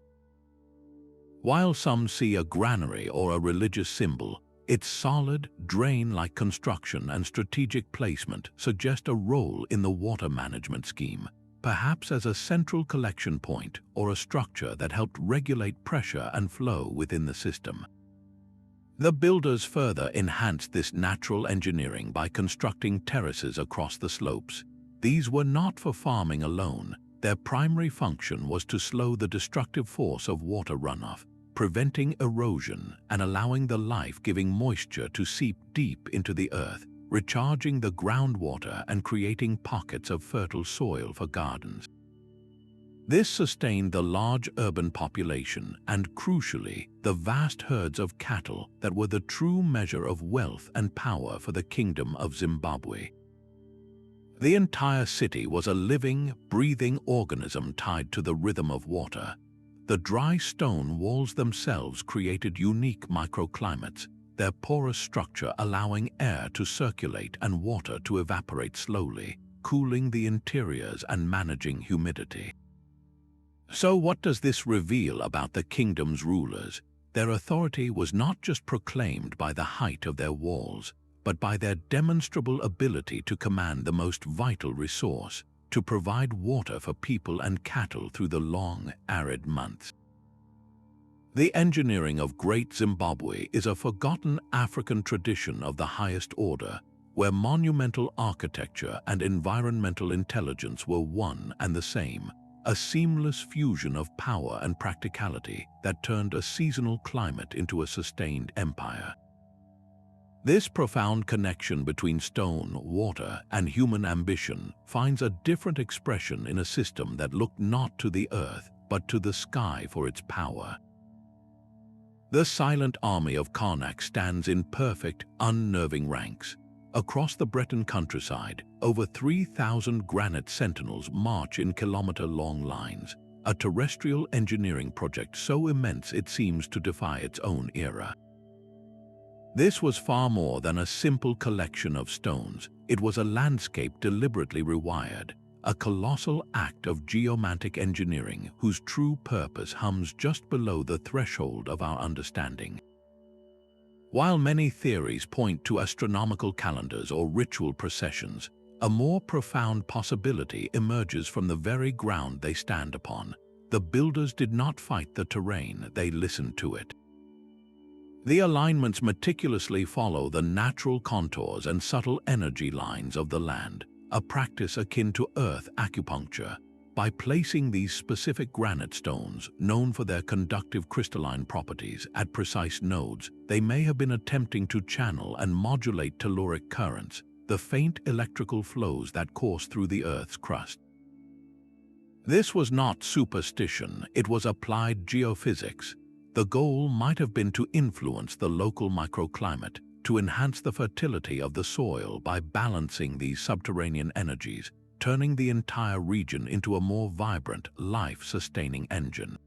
While some see a granary or a religious symbol, its solid, drain-like construction and strategic placement suggest a role in the water management scheme, perhaps as a central collection point or a structure that helped regulate pressure and flow within the system. The builders further enhanced this natural engineering by constructing terraces across the slopes. These were not for farming alone. Their primary function was to slow the destructive force of water runoff, preventing erosion and allowing the life-giving moisture to seep deep into the earth, recharging the groundwater and creating pockets of fertile soil for gardens. This sustained the large urban population and, crucially, the vast herds of cattle that were the true measure of wealth and power for the Kingdom of Zimbabwe. The entire city was a living, breathing organism tied to the rhythm of water. The dry stone walls themselves created unique microclimates, their porous structure allowing air to circulate and water to evaporate slowly, cooling the interiors and managing humidity. So what does this reveal about the kingdom's rulers? Their authority was not just proclaimed by the height of their walls, but by their demonstrable ability to command the most vital resource, to provide water for people and cattle through the long, arid months. The engineering of Great Zimbabwe is a forgotten African tradition of the highest order, where monumental architecture and environmental intelligence were one and the same, a seamless fusion of power and practicality that turned a seasonal climate into a sustained empire. This profound connection between stone, water, and human ambition finds a different expression in a system that looked not to the earth, but to the sky for its power. The silent army of Qanats stands in perfect, unnerving ranks. Across the Breton countryside, over 3,000 granite sentinels march in kilometer-long lines, a terrestrial engineering project so immense it seems to defy its own era. This was far more than a simple collection of stones. It was a landscape deliberately rewired, a colossal act of geomantic engineering whose true purpose hums just below the threshold of our understanding. While many theories point to astronomical calendars or ritual processions, a more profound possibility emerges from the very ground they stand upon. The builders did not fight the terrain, they listened to it. The alignments meticulously follow the natural contours and subtle energy lines of the land, a practice akin to earth acupuncture. By placing these specific granite stones, known for their conductive crystalline properties, at precise nodes, they may have been attempting to channel and modulate telluric currents, the faint electrical flows that course through the Earth's crust. This was not superstition, it was applied geophysics. The goal might have been to influence the local microclimate, to enhance the fertility of the soil by balancing these subterranean energies, turning the entire region into a more vibrant, life-sustaining engine.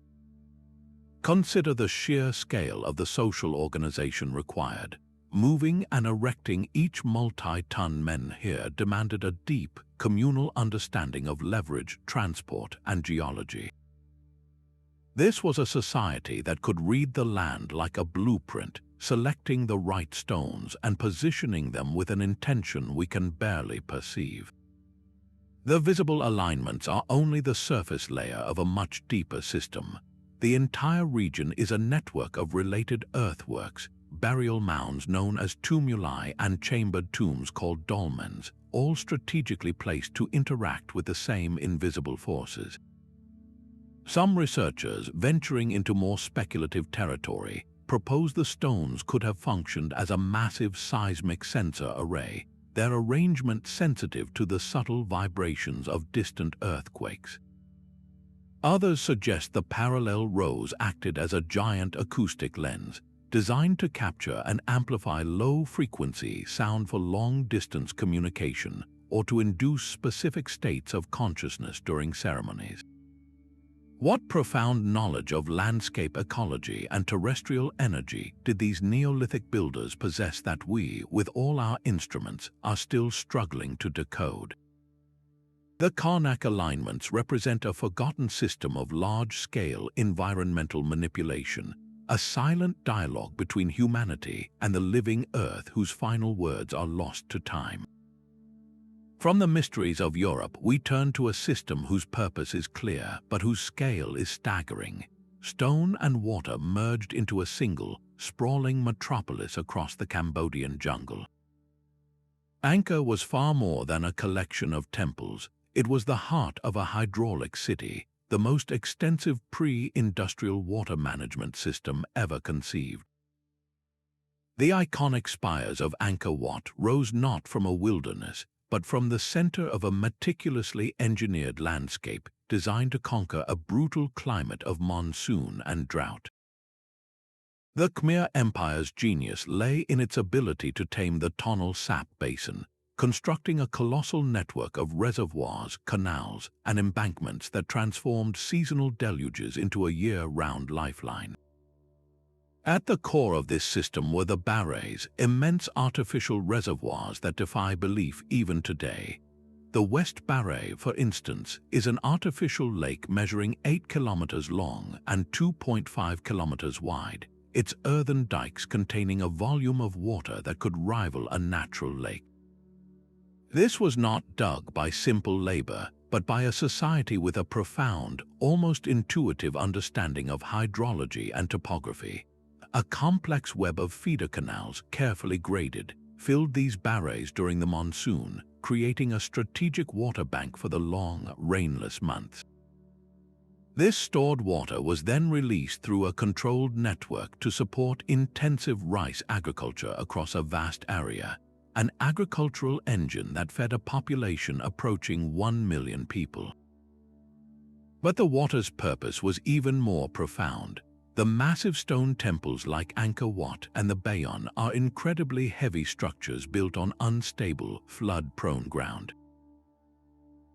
Consider the sheer scale of the social organization required. Moving and erecting each multi-ton menhir demanded a deep, communal understanding of leverage, transport, and geology. This was a society that could read the land like a blueprint, selecting the right stones and positioning them with an intention we can barely perceive. The visible alignments are only the surface layer of a much deeper system. The entire region is a network of related earthworks, burial mounds known as tumuli and chambered tombs called dolmens, all strategically placed to interact with the same invisible forces. Some researchers, venturing into more speculative territory, propose the stones could have functioned as a massive seismic sensor array, their arrangement sensitive to the subtle vibrations of distant earthquakes. Others suggest the parallel rows acted as a giant acoustic lens, designed to capture and amplify low-frequency sound for long-distance communication or to induce specific states of consciousness during ceremonies. What profound knowledge of landscape ecology and terrestrial energy did these Neolithic builders possess that we, with all our instruments, are still struggling to decode? The Qanat alignments represent a forgotten system of large-scale environmental manipulation, a silent dialogue between humanity and the living earth whose final words are lost to time. From the mysteries of Europe, we turn to a system whose purpose is clear, but whose scale is staggering. Stone and water merged into a single, sprawling metropolis across the Cambodian jungle. Angkor was far more than a collection of temples. It was the heart of a hydraulic city, the most extensive pre-industrial water management system ever conceived. The iconic spires of Angkor Wat rose not from a wilderness, but from the center of a meticulously engineered landscape designed to conquer a brutal climate of monsoon and drought. The Khmer Empire's genius lay in its ability to tame the Tonle Sap Basin, constructing a colossal network of reservoirs, canals, and embankments that transformed seasonal deluges into a year-round lifeline. At the core of this system were the barrays, immense artificial reservoirs that defy belief even today. The West Barray, for instance, is an artificial lake measuring 8 kilometers long and 2.5 kilometers wide. its earthen dikes containing a volume of water that could rival a natural lake. This was not dug by simple labor, but by a society with a profound, almost intuitive understanding of hydrology and topography. A complex web of feeder canals, carefully graded, filled these barrays during the monsoon, creating a strategic water bank for the long, rainless months. This stored water was then released through a controlled network to support intensive rice agriculture across a vast area, an agricultural engine that fed a population approaching 1 million people. But the water's purpose was even more profound. The massive stone temples like Angkor Wat and the Bayon are incredibly heavy structures built on unstable, flood-prone ground.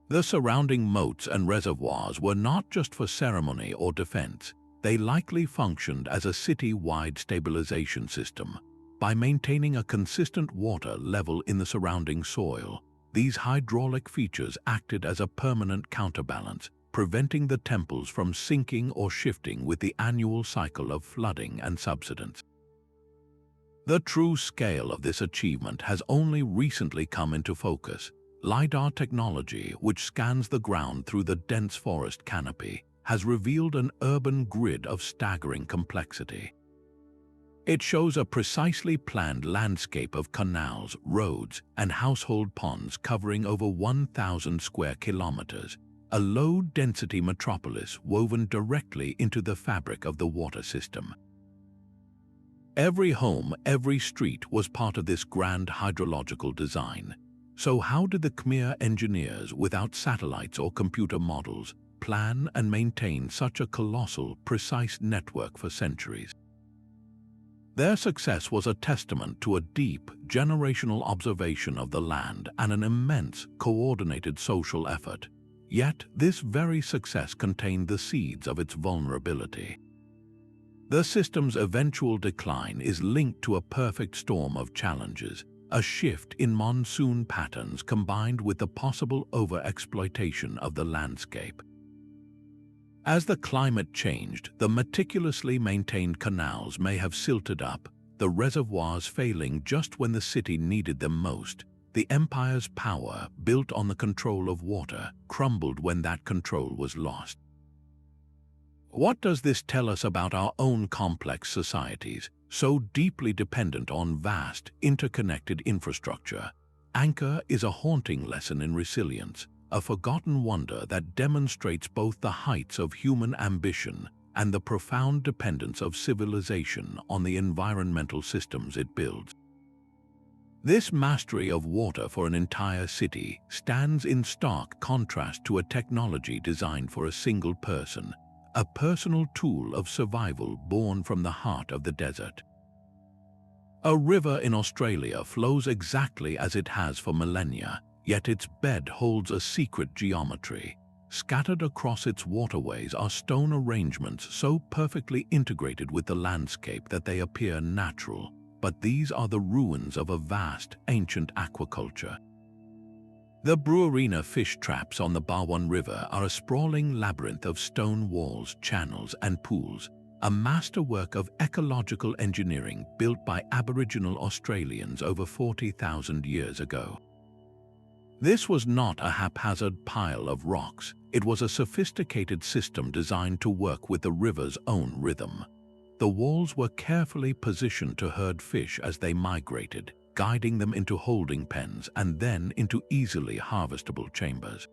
The surrounding moats and reservoirs were not just for ceremony or defense. They likely functioned as a city-wide stabilization system. By maintaining a consistent water level in the surrounding soil, these hydraulic features acted as a permanent counterbalance, preventing the temples from sinking or shifting with the annual cycle of flooding and subsidence. The true scale of this achievement has only recently come into focus. LiDAR technology, which scans the ground through the dense forest canopy, has revealed an urban grid of staggering complexity. It shows a precisely planned landscape of canals, roads, and household ponds covering over 1,000 square kilometers, a low-density metropolis woven directly into the fabric of the water system. Every home, every street was part of this grand hydrological design. So how did the Khmer engineers, without satellites or computer models, plan and maintain such a colossal, precise network for centuries? Their success was a testament to a deep, generational observation of the land and an immense, coordinated social effort. Yet, this very success contained the seeds of its vulnerability. The system's eventual decline is linked to a perfect storm of challenges, a shift in monsoon patterns combined with the possible overexploitation of the landscape. As the climate changed, the meticulously maintained canals may have silted up, the reservoirs failing just when the city needed them most. The empire's power, built on the control of water, crumbled when that control was lost. What does this tell us about our own complex societies, so deeply dependent on vast, interconnected infrastructure? Angkor is a haunting lesson in resilience, a forgotten wonder that demonstrates both the heights of human ambition and the profound dependence of civilization on the environmental systems it builds. This mastery of water for an entire city stands in stark contrast to a technology designed for a single person, a personal tool of survival born from the heart of the desert. A river in Australia flows exactly as it has for millennia, yet its bed holds a secret geometry. Scattered across its waterways are stone arrangements so perfectly integrated with the landscape that they appear natural, but these are the ruins of a vast, ancient aquaculture. The Brewerina fish traps on the Barwon River are a sprawling labyrinth of stone walls, channels, and pools, a masterwork of ecological engineering built by Aboriginal Australians over 40,000 years ago. This was not a haphazard pile of rocks. It was a sophisticated system designed to work with the river's own rhythm. The walls were carefully positioned to herd fish as they migrated, guiding them into holding pens and then into easily harvestable chambers.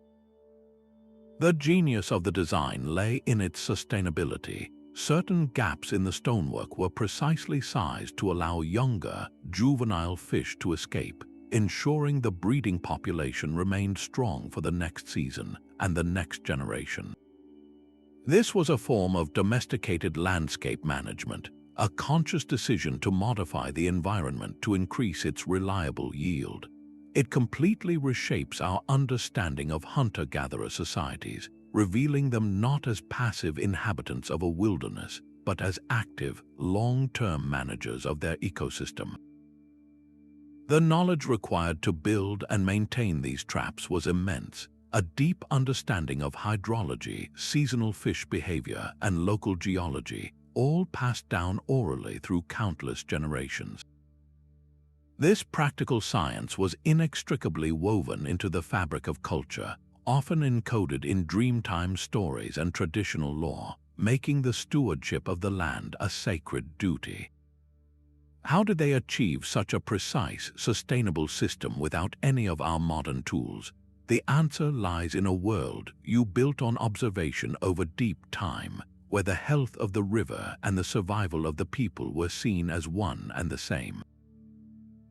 The genius of the design lay in its sustainability. Certain gaps in the stonework were precisely sized to allow younger, juvenile fish to escape, ensuring the breeding population remained strong for the next season and the next generation. This was a form of domesticated landscape management, a conscious decision to modify the environment to increase its reliable yield. It completely reshapes our understanding of hunter-gatherer societies, revealing them not as passive inhabitants of a wilderness, but as active, long-term managers of their ecosystem. The knowledge required to build and maintain these traps was immense. A deep understanding of hydrology, seasonal fish behavior, and local geology, all passed down orally through countless generations. This practical science was inextricably woven into the fabric of culture, often encoded in Dreamtime stories and traditional lore, making the stewardship of the land a sacred duty. How did they achieve such a precise, sustainable system without any of our modern tools? The answer lies in a world you built on observation over deep time, where the health of the river and the survival of the people were seen as one and the same.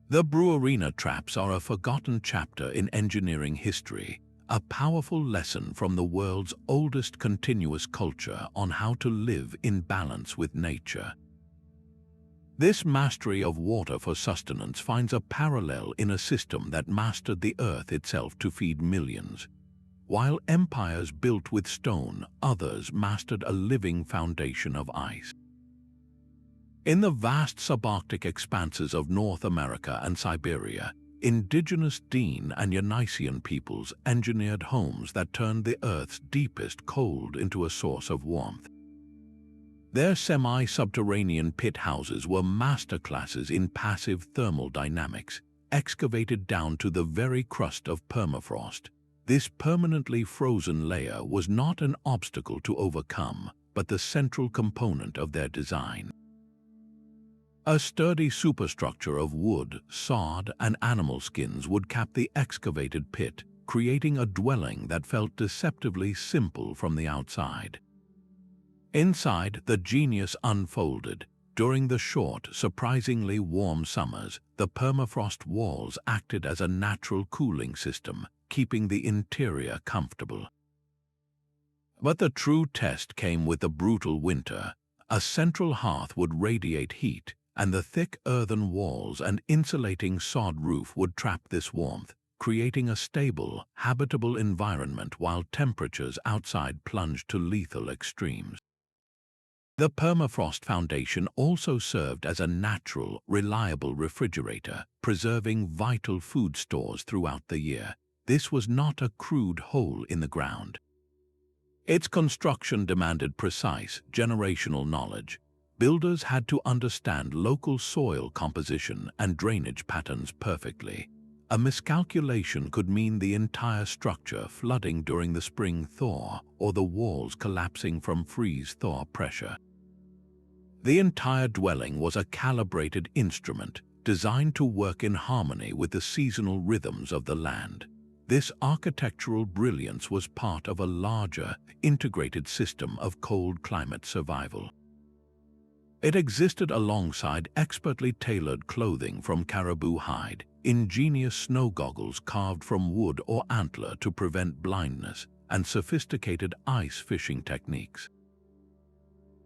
The Brewerina traps are a forgotten chapter in engineering history, a powerful lesson from the world's oldest continuous culture on how to live in balance with nature. This mastery of water for sustenance finds a parallel in a system that mastered the earth itself to feed millions. While empires built with stone, others mastered a living foundation of ice. In the vast subarctic expanses of North America and Siberia, indigenous Dene and Yanisian peoples engineered homes that turned the Earth's deepest cold into a source of warmth. Their semi-subterranean pit houses were masterclasses in passive thermal dynamics, excavated down to the very crust of permafrost. This permanently frozen layer was not an obstacle to overcome, but the central component of their design. A sturdy superstructure of wood, sod, and animal skins would cap the excavated pit, creating a dwelling that felt deceptively simple from the outside. Inside, the genius unfolded. During the short, surprisingly warm summers, the permafrost walls acted as a natural cooling system, keeping the interior comfortable. But the true test came with the brutal winter. A central hearth would radiate heat, and the thick earthen walls and insulating sod roof would trap this warmth, creating a stable, habitable environment while temperatures outside plunged to lethal extremes. The permafrost foundation also served as a natural, reliable refrigerator, preserving vital food stores throughout the year. This was not a crude hole in the ground. Its construction demanded precise, generational knowledge. Builders had to understand local soil composition and drainage patterns perfectly. A miscalculation could mean the entire structure flooding during the spring thaw or the walls collapsing from freeze-thaw pressure. The entire dwelling was a calibrated instrument designed to work in harmony with the seasonal rhythms of the land. This architectural brilliance was part of a larger, integrated system of cold climate survival. It existed alongside expertly tailored clothing from caribou hide, ingenious snow goggles carved from wood or antler to prevent blindness, and sophisticated ice fishing techniques.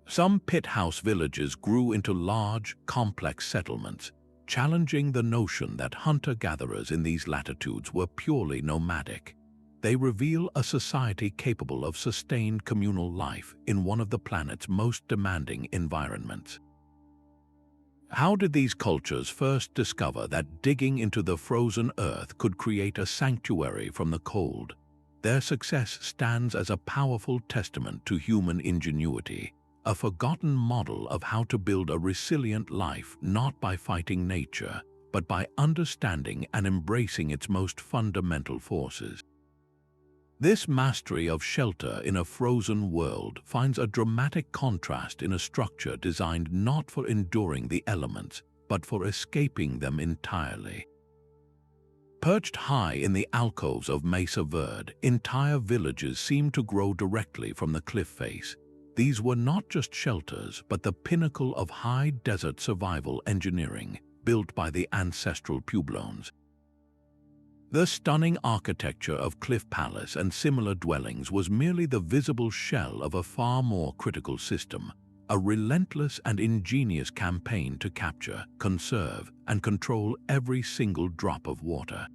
Some pit house villages grew into large, complex settlements, challenging the notion that hunter-gatherers in these latitudes were purely nomadic. They reveal a society capable of sustained communal life in one of the planet's most demanding environments. How did these cultures first discover that digging into the frozen earth could create a sanctuary from the cold? Their success stands as a powerful testament to human ingenuity, a forgotten model of how to build a resilient life not by fighting nature, but by understanding and embracing its most fundamental forces. This mastery of shelter in a frozen world finds a dramatic contrast in a structure designed not for enduring the elements, but for escaping them entirely. Perched high in the alcoves of Mesa Verde, entire villages seem to grow directly from the cliff face. These were not just shelters, but the pinnacle of high desert survival engineering, built by the ancestral Pueblones. The stunning architecture of Cliff Palace and similar dwellings was merely the visible shell of a far more critical system, a relentless and ingenious campaign to capture, conserve, and control every single drop of water.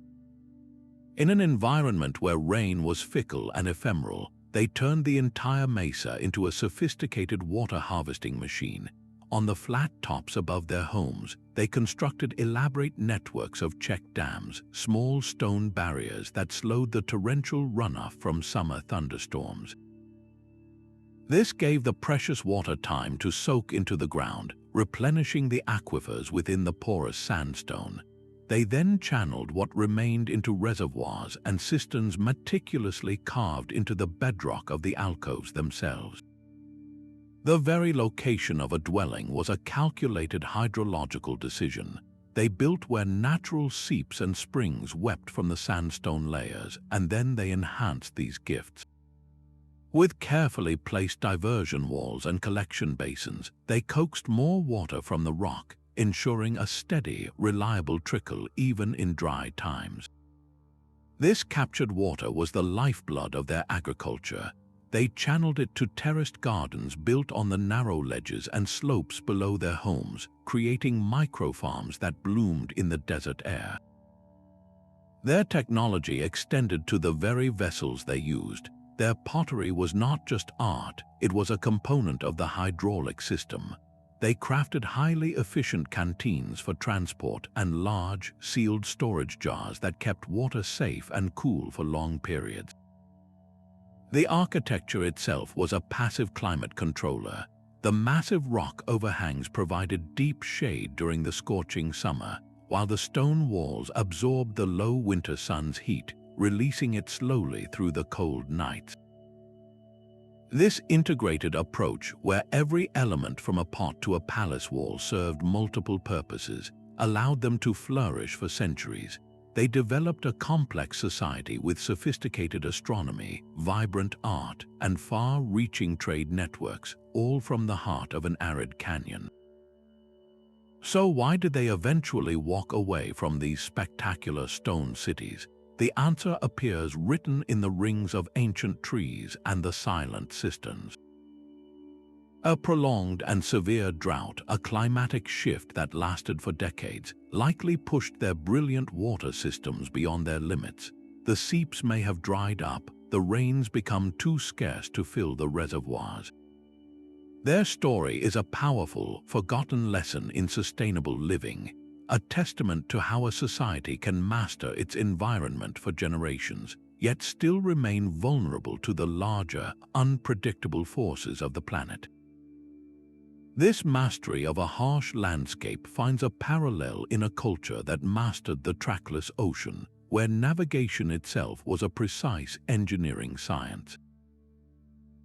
In an environment where rain was fickle and ephemeral, they turned the entire mesa into a sophisticated water harvesting machine. On the flat tops above their homes, they constructed elaborate networks of check dams, small stone barriers that slowed the torrential runoff from summer thunderstorms. This gave the precious water time to soak into the ground, replenishing the aquifers within the porous sandstone. They then channeled what remained into reservoirs and cisterns meticulously carved into the bedrock of the alcoves themselves. The very location of a dwelling was a calculated hydrological decision. They built where natural seeps and springs wept from the sandstone layers, and then they enhanced these gifts. With carefully placed diversion walls and collection basins, they coaxed more water from the rock, ensuring a steady, reliable trickle even in dry times. This captured water was the lifeblood of their agriculture. They channeled it to terraced gardens built on the narrow ledges and slopes below their homes, creating micro-farms that bloomed in the desert air. Their technology extended to the very vessels they used. Their pottery was not just art, it was a component of the hydraulic system. They crafted highly efficient canteens for transport and large, sealed storage jars that kept water safe and cool for long periods. The architecture itself was a passive climate controller. The massive rock overhangs provided deep shade during the scorching summer, while the stone walls absorbed the low winter sun's heat, releasing it slowly through the cold nights. This integrated approach, where every element from a pot to a palace wall served multiple purposes, allowed them to flourish for centuries. They developed a complex society with sophisticated astronomy, vibrant art, and far-reaching trade networks, all from the heart of an arid canyon. So why did they eventually walk away from these spectacular stone cities? The answer appears written in the rings of ancient trees and the silent cisterns. A prolonged and severe drought, a climatic shift that lasted for decades, likely pushed their brilliant water systems beyond their limits. The seeps may have dried up, the rains become too scarce to fill the reservoirs. Their story is a powerful, forgotten lesson in sustainable living, a testament to how a society can master its environment for generations, yet still remain vulnerable to the larger, unpredictable forces of the planet. This mastery of a harsh landscape finds a parallel in a culture that mastered the trackless ocean, where navigation itself was a precise engineering science.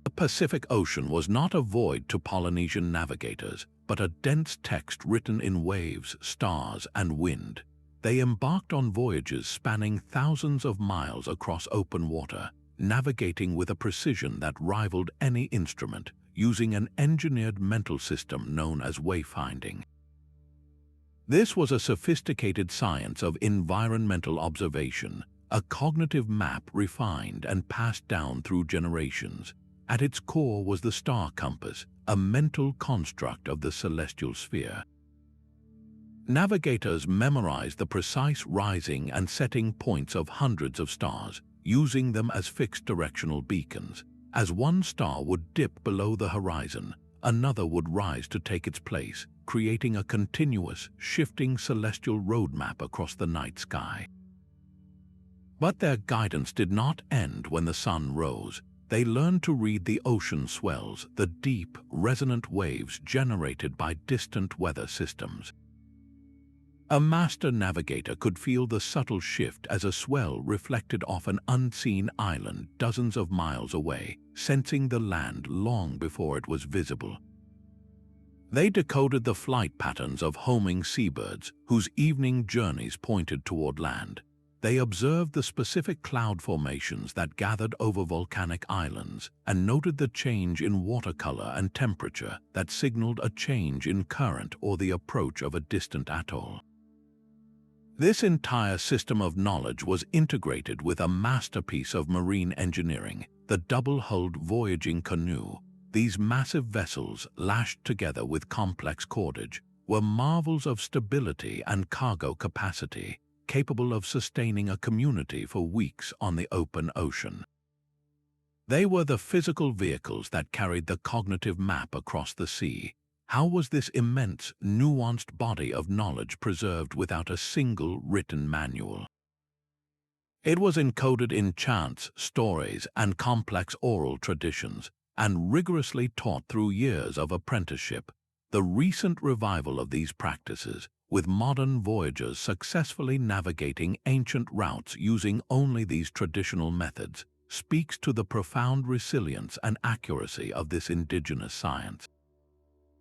The Pacific Ocean was not a void to Polynesian navigators, but a dense text written in waves, stars, and wind. They embarked on voyages spanning thousands of miles across open water, navigating with a precision that rivaled any instrument, using an engineered mental system known as wayfinding. This was a sophisticated science of environmental observation, a cognitive map refined and passed down through generations. At its core was the star compass, a mental construct of the celestial sphere. Navigators memorized the precise rising and setting points of hundreds of stars, using them as fixed directional beacons. As one star would dip below the horizon, another would rise to take its place, creating a continuous, shifting celestial roadmap across the night sky. But their guidance did not end when the sun rose. They learned to read the ocean swells, the deep, resonant waves generated by distant weather systems. A master navigator could feel the subtle shift as a swell reflected off an unseen island dozens of miles away, sensing the land long before it was visible. They decoded the flight patterns of homing seabirds, whose evening journeys pointed toward land. They observed the specific cloud formations that gathered over volcanic islands and noted the change in water color and temperature that signaled a change in current or the approach of a distant atoll. This entire system of knowledge was integrated with a masterpiece of marine engineering, the double-hulled voyaging canoe. These massive vessels, lashed together with complex cordage, were marvels of stability and cargo capacity, capable of sustaining a community for weeks on the open ocean. They were the physical vehicles that carried the cognitive map across the sea. How was this immense, nuanced body of knowledge preserved without a single written manual? It was encoded in chants, stories, and complex oral traditions. and rigorously taught through years of apprenticeship. The recent revival of these practices, with modern voyagers successfully navigating ancient routes using only these traditional methods, speaks to the profound resilience and accuracy of this indigenous science.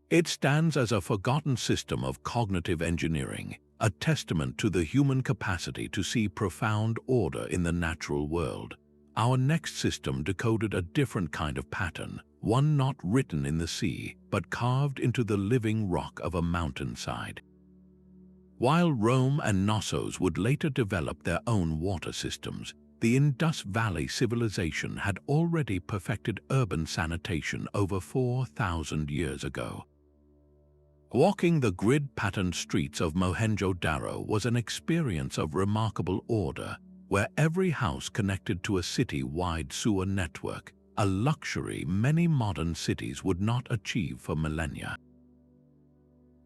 It stands as a forgotten system of cognitive engineering, a testament to the human capacity to see profound order in the natural world. Our next system decoded a different kind of pattern, one not written in the sea, but carved into the living rock of a mountainside. While Rome and Knossos would later develop their own water systems, the Indus Valley civilization had already perfected urban sanitation over 4,000 years ago. Walking the grid-patterned streets of Mohenjo-Daro was an experience of remarkable order, where every house connected to a city-wide sewer network, a luxury many modern cities would not achieve for millennia.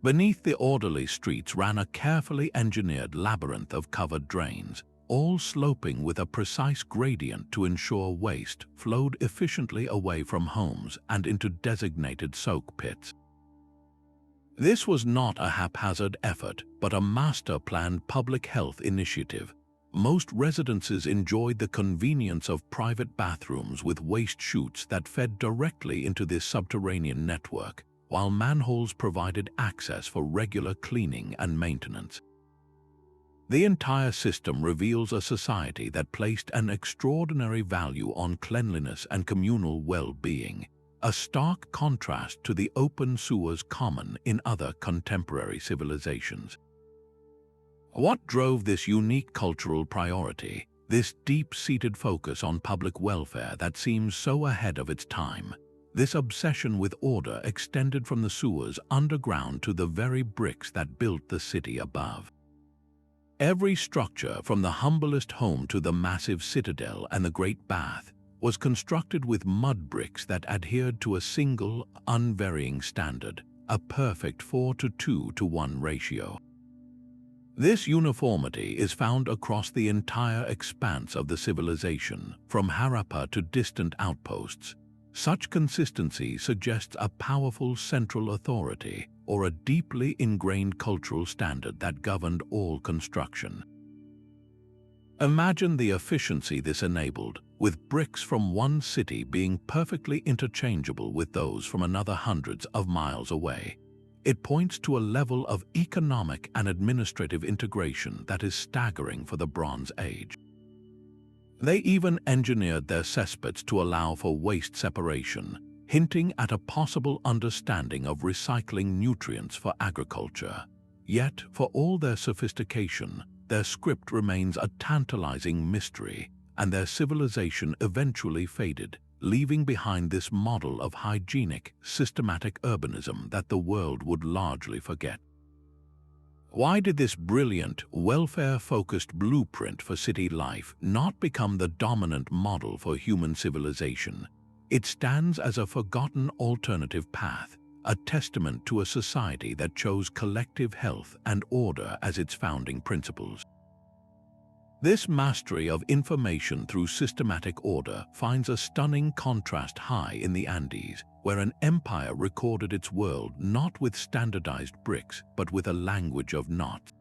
Beneath the orderly streets ran a carefully engineered labyrinth of covered drains, all sloping with a precise gradient to ensure waste flowed efficiently away from homes and into designated soak pits. This was not a haphazard effort, but a master-planned public health initiative. Most residences enjoyed the convenience of private bathrooms with waste chutes that fed directly into this subterranean network, while manholes provided access for regular cleaning and maintenance. The entire system reveals a society that placed an extraordinary value on cleanliness and communal well-being, a stark contrast to the open sewers common in other contemporary civilizations. What drove this unique cultural priority, this deep-seated focus on public welfare that seems so ahead of its time? This obsession with order extended from the sewers underground to the very bricks that built the city above. Every structure, from the humblest home to the massive citadel and the Great Bath, was constructed with mud bricks that adhered to a single, unvarying standard, a perfect 4:2:1 ratio. This uniformity is found across the entire expanse of the civilization, from Harappa to distant outposts. Such consistency suggests a powerful central authority or a deeply ingrained cultural standard that governed all construction. Imagine the efficiency this enabled, with bricks from one city being perfectly interchangeable with those from another hundreds of miles away. It points to a level of economic and administrative integration that is staggering for the Bronze Age. They even engineered their cesspits to allow for waste separation, hinting at a possible understanding of recycling nutrients for agriculture. Yet, for all their sophistication, their script remains a tantalizing mystery, and their civilization eventually faded, leaving behind this model of hygienic, systematic urbanism that the world would largely forget. Why did this brilliant, welfare-focused blueprint for city life not become the dominant model for human civilization? It stands as a forgotten alternative path, a testament to a society that chose collective health and order as its founding principles. This mastery of information through systematic order finds a stunning contrast high in the Andes, where an empire recorded its world not with standardized bricks but with a language of knots.